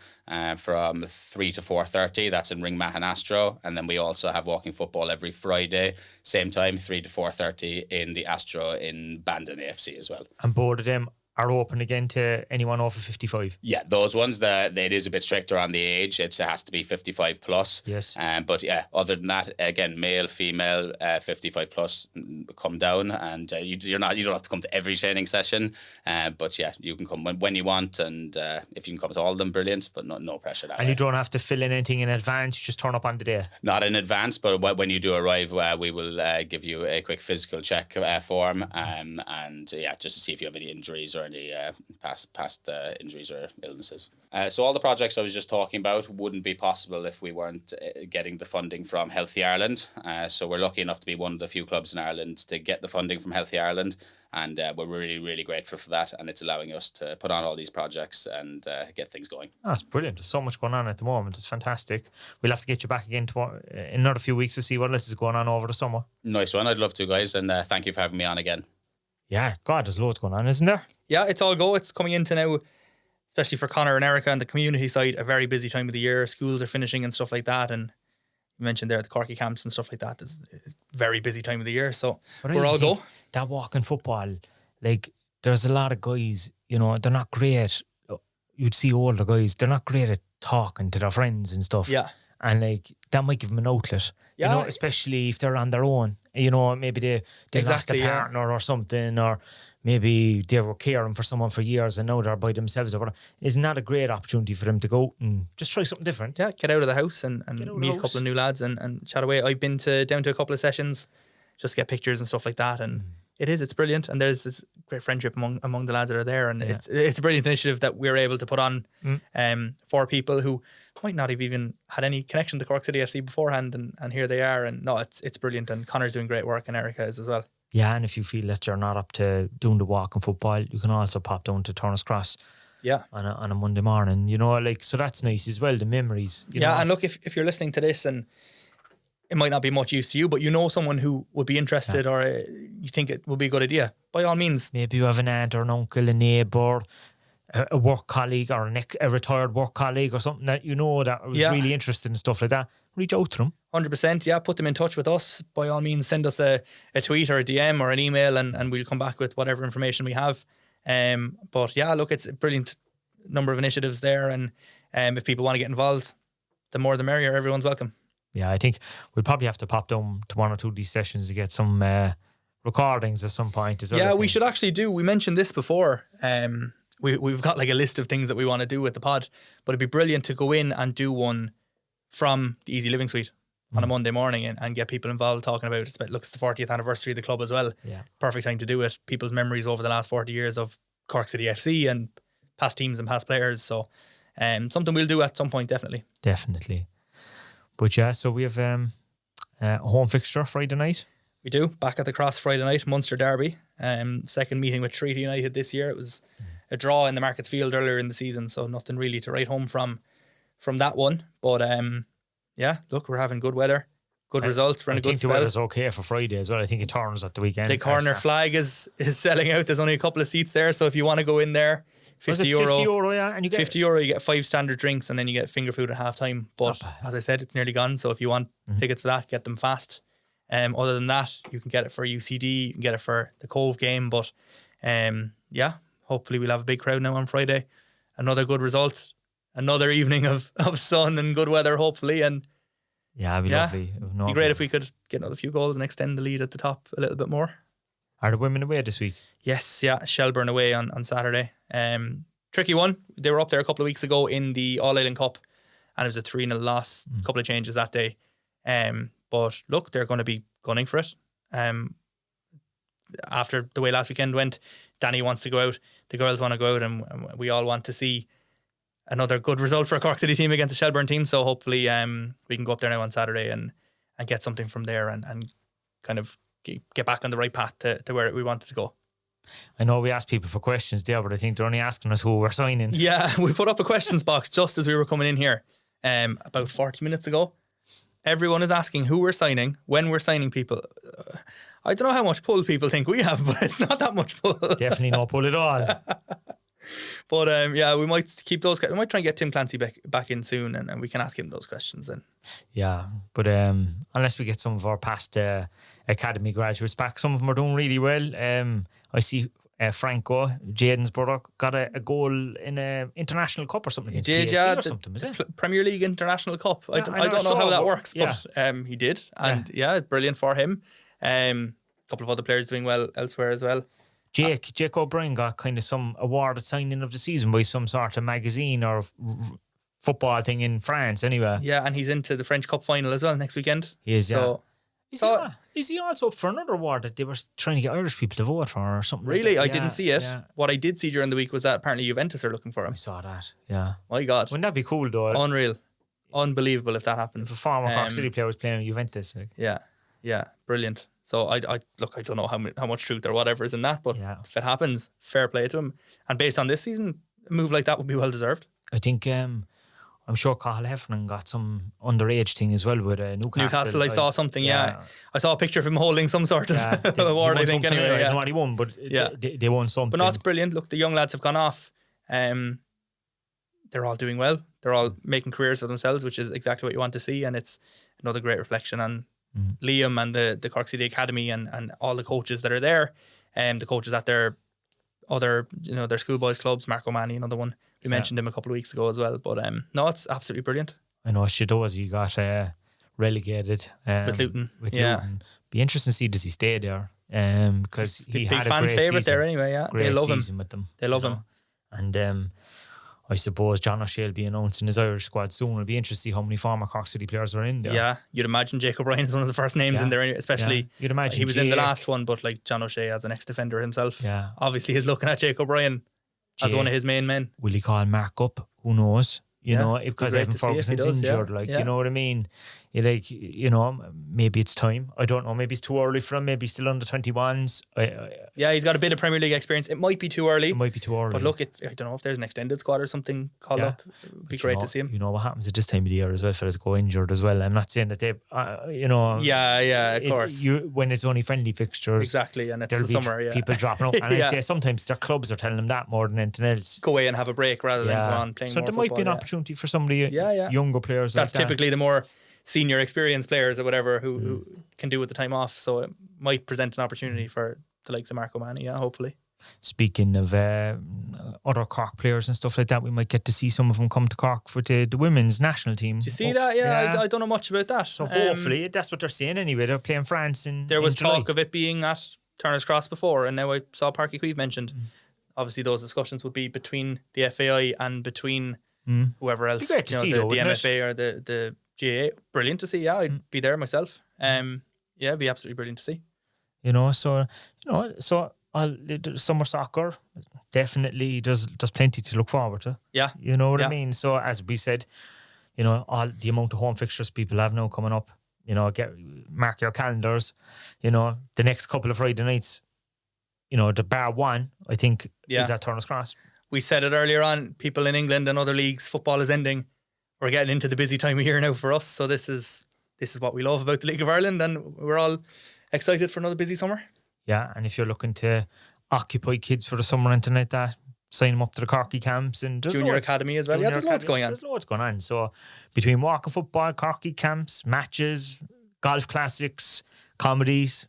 from 3 to 4:30. That's in Ring Mahon Astro. And then we also have walking football every Friday, same time, 3 to 4:30 in the Astro in Bandon AFC as well. And both of them are open again to anyone over 55? Yeah, those ones, it is a bit stricter on the age. It has to be 55 plus. Yes. But yeah, other than that, again, male, female, 55 plus, come down, and you don't have to come to every training session. But yeah, you can come when you want, and if you can come to all of them, brilliant. But no pressure that way. And you don't have to fill in anything in advance. You just turn up on the day. Not in advance, but when you do arrive, we will give you a quick physical check form, and yeah, just to see if you have any injuries or any past injuries or illnesses. So all the projects I was just talking about wouldn't be possible if we weren't getting the funding from Healthy Ireland. So we're lucky enough to be one of the few clubs in Ireland to get the funding from Healthy Ireland, and we're really, really grateful for that, and it's allowing us to put on all these projects and get things going. That's brilliant. There's so much going on at the moment. It's fantastic. We'll have to get you back again in another few weeks to see what else is going on over the summer. Nice one. I'd love to, guys, and thank you for having me on again. Yeah, God, there's loads going on, isn't there? Yeah, it's all go. It's coming into now, especially for Conor and Erica and the community side, a very busy time of the year. Schools are finishing and stuff like that. And you mentioned there the Corky camps and stuff like that. It's a very busy time of the year. So we're all go. That walking football, like, there's a lot of guys, they're not great. You'd see older guys, they're not great at talking to their friends and stuff. Yeah. And like, that might give them an outlet, especially if they're on their own. Maybe they lost a partner or something, or maybe they were caring for someone for years and now they're by themselves. Isn't that a great opportunity for them to go and just try something different? Yeah, get out of the house and meet a couple of new lads and chat away. I've been down to a couple of sessions just to get pictures and stuff like that, and it's brilliant. And there's this great friendship among the lads that are there, and it's a brilliant initiative that we're able to put on for people who might not have even had any connection to Cork City FC beforehand, and here they are. And no, it's brilliant, and Conor's doing great work, and Erica is as well. Yeah, and if you feel that you're not up to doing the walk and football, you can also pop down to Turner's Cross on a Monday morning, you know, like, so that's nice as well, the memories. You know? And look, if you're listening to this and it might not be much use to you, but you know someone who would be interested or you think it would be a good idea, by all means. Maybe you have an aunt or an uncle, a neighbour, a work colleague or a retired work colleague or something that you know that was really interested in stuff like that. Reach out to them. 100%, put them in touch with us. By all means, send us a tweet or a DM or an email and we'll come back with whatever information we have. But yeah, look, it's a brilliant number of initiatives there, and if people want to get involved, the more the merrier. Everyone's welcome. Yeah, I think we'll probably have to pop down to one or two of these sessions to get some recordings at some point as well. Yeah, we should actually do. We mentioned this before. We've got like a list of things that we want to do with the pod, but it'd be brilliant to go in and do one from the Easy Living Suite on a Monday morning and get people involved talking about it. It's the 40th anniversary of the club as well. Yeah. Perfect time to do it. People's memories over the last 40 years of Cork City FC and past teams and past players. So something we'll do at some point, definitely. Definitely. But yeah, so we have a home fixture Friday night. We do. Back at the Cross Friday night, Munster Derby. Second meeting with Treaty United this year. It was a draw in the Markets Field earlier in the season, so nothing really to write home from that one. But look, we're having good weather, good results. We're in a good spell. I think the weather's okay for Friday as well. I think it turns at the weekend. The corner flag is selling out. There's only a couple of seats there, so if you want to go in there, €50. €50, yeah, and you get €50. You get 5 standard drinks, and then you get finger food at half time. But as I said, it's nearly gone. So if you want tickets for that, get them fast. Other than that, you can get it for UCD. You can get it for the Cove game. But hopefully we'll have a big crowd now on Friday. Another good result. Another evening of sun and good weather, hopefully. And it'd be lovely. It'd be great if we could get another few goals and extend the lead at the top a little bit more. Are the women away this week? Yes, Shelburne away on Saturday. Tricky one. They were up there a couple of weeks ago in the All-Ireland Cup, and it was a 3-0 loss. A couple of changes that day. But look, they're going to be gunning for it. After the way last weekend went, Danny wants to go out, the girls want to go out, and we all want to see another good result for a Cork City team against a Shelburne team. So hopefully we can go up there now on Saturday and get something from there and kind of get back on the right path to where we wanted to go. I know we asked people for questions there, but I think they're only asking us who we're signing. Yeah, we put up a questions box just as we were coming in here about 40 minutes ago. Everyone is asking who we're signing, when we're signing people. I don't know how much pull people think we have, but it's not that much pull. Definitely no pull at all. But we might keep those. We might try and get Tim Clancy back in soon, and we can ask him those questions then. Yeah, but unless we get some of our past academy graduates back, some of them are doing really well. I see Franco, Jaden's brother, got a goal in an international cup or something. He did, yeah. Or something, is it? Premier League International Cup. I don't know how that works, but he did, and brilliant for him. A couple of other players doing well elsewhere as well. Jake O'Brien got kind of some award at signing of the season by some sort of magazine or football thing in France anyway. Yeah, and he's into the French Cup final as well next weekend. He is, so, Is he also up for another award that they were trying to get Irish people to vote for or something? Really? Like I didn't see it. Yeah. What I did see during the week was that apparently Juventus are looking for him. I saw that, yeah. My God. Wouldn't that be cool though? Unreal. Unbelievable if that happens. If a former Cork City player was playing with Juventus. Like. Yeah, brilliant. So I don't know how much truth or whatever is in that, but if it happens, fair play to him. And based on this season, a move like that would be well deserved. I think I'm sure Cathal Heffernan got some underage thing as well with Newcastle. I saw something, I saw a picture of him holding some sort of award, I think, anyway. I don't know what he won, but they won something. But no, it's brilliant. Look, the young lads have gone off. They're all doing well. They're all making careers for themselves, which is exactly what you want to see. And it's another great reflection on Liam and the Cork City Academy and all the coaches that are there. The coaches at their other, their schoolboys clubs, Mark O'Mahony, another one. We mentioned him a couple of weeks ago as well. But no, it's absolutely brilliant. I know Shadozy got relegated with Luton. Luton. Be interesting to see does he stay there. Because he big had fan favourite there anyway, Great they love season him. With them, they love him. And I suppose John O'Shea will be announcing his Irish squad soon. It'll be interesting to see how many former Cork City players are in there. Yeah, you'd imagine Jake O'Brien is one of the first names in there, especially. You'd imagine he was in the last one, but like John O'Shea as an ex-defender himself. Yeah. Obviously, he's looking at Jake O'Brien as one of his main men. Will he call Mark up? Who knows? You know, because Evan Ferguson's injured. You know what I mean? Maybe it's time. I don't know. Maybe it's too early for him. Maybe he's still under 21s. He's got a bit of Premier League experience. It might be too early. But look, I don't know if there's an extended squad or something called up. It would be great to see him. You know what happens at this time of the year as well? Fellas go injured as well. I'm not saying that they, of course. When it's only friendly fixtures. Exactly, and it's the summer, people dropping up. And I'd say sometimes their clubs are telling them that more than anything else. Go away and have a break rather than go on playing more So there might be an opportunity for somebody, younger players. That's typically the more senior experienced players or whatever who can do with the time off. So it might present an opportunity for the likes of Marco Manni, hopefully. Speaking of other Cork players and stuff like that, we might get to see some of them come to Cork for the women's national team. Do you see that? Yeah. I don't know much about that. So hopefully, that's what they're saying anyway. They're playing France There was July. talk of it being at Turner's Cross before, and now I saw Parky Queeve mentioned. Obviously, those discussions would be between the FAI and between whoever else, the MFA or the GAA. Brilliant to see. I'd be there myself. It'd be absolutely brilliant to see. Summer soccer definitely there's plenty to look forward to. Yeah, you know what I mean. So as we said, all the amount of home fixtures people have now coming up. Mark your calendars. The next couple of Friday nights. The bar one, I think, is at Turner's Cross. We said it earlier on, people in England and other leagues, football is ending. We're getting into the busy time of year now for us. So this is what we love about the League of Ireland, and we're all excited for another busy summer. Yeah, and if you're looking to occupy kids for the summer and anything like that, sign them up to the Corky camps. And Junior Academy as well. There's loads going on. There's loads going on. So between walk of football, Corky camps, matches, golf classics, comedies,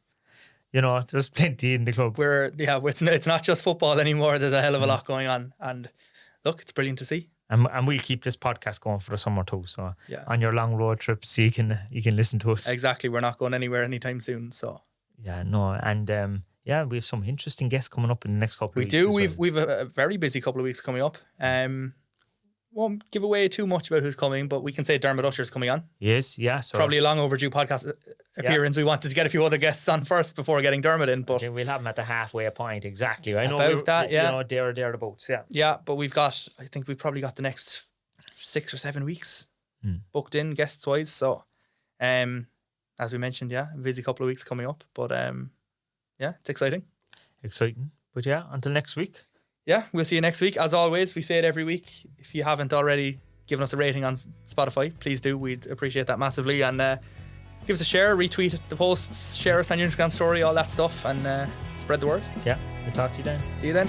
there's plenty in the club. It's not just football anymore. There's a hell of a lot going on. And look, it's brilliant to see. And we'll keep this podcast going for the summer too. So on your long road trips, you can listen to us. Exactly. We're not going anywhere anytime soon. So we have some interesting guests coming up in the next couple of weeks. We do. We've a very busy couple of weeks coming up. Won't give away too much about who's coming, but we can say Dermot Usher's coming on. Yes, yeah. So probably a long overdue podcast appearance. We wanted to get a few other guests on first before getting Dermot in, but we'll have him at the halfway point. Exactly. I know about that. Yeah, thereabouts. Yeah. Yeah, but we've probably got the next 6 or 7 weeks booked in guests wise. So, as we mentioned, a busy couple of weeks coming up, but it's exciting. But until next week. Yeah, we'll see you next week. As always, we say it every week. If you haven't already given us a rating on Spotify, please do. We'd appreciate that massively. And give us a share, retweet the posts, share us on your Instagram story, all that stuff, and spread the word. Yeah, we'll talk to you then. See you then.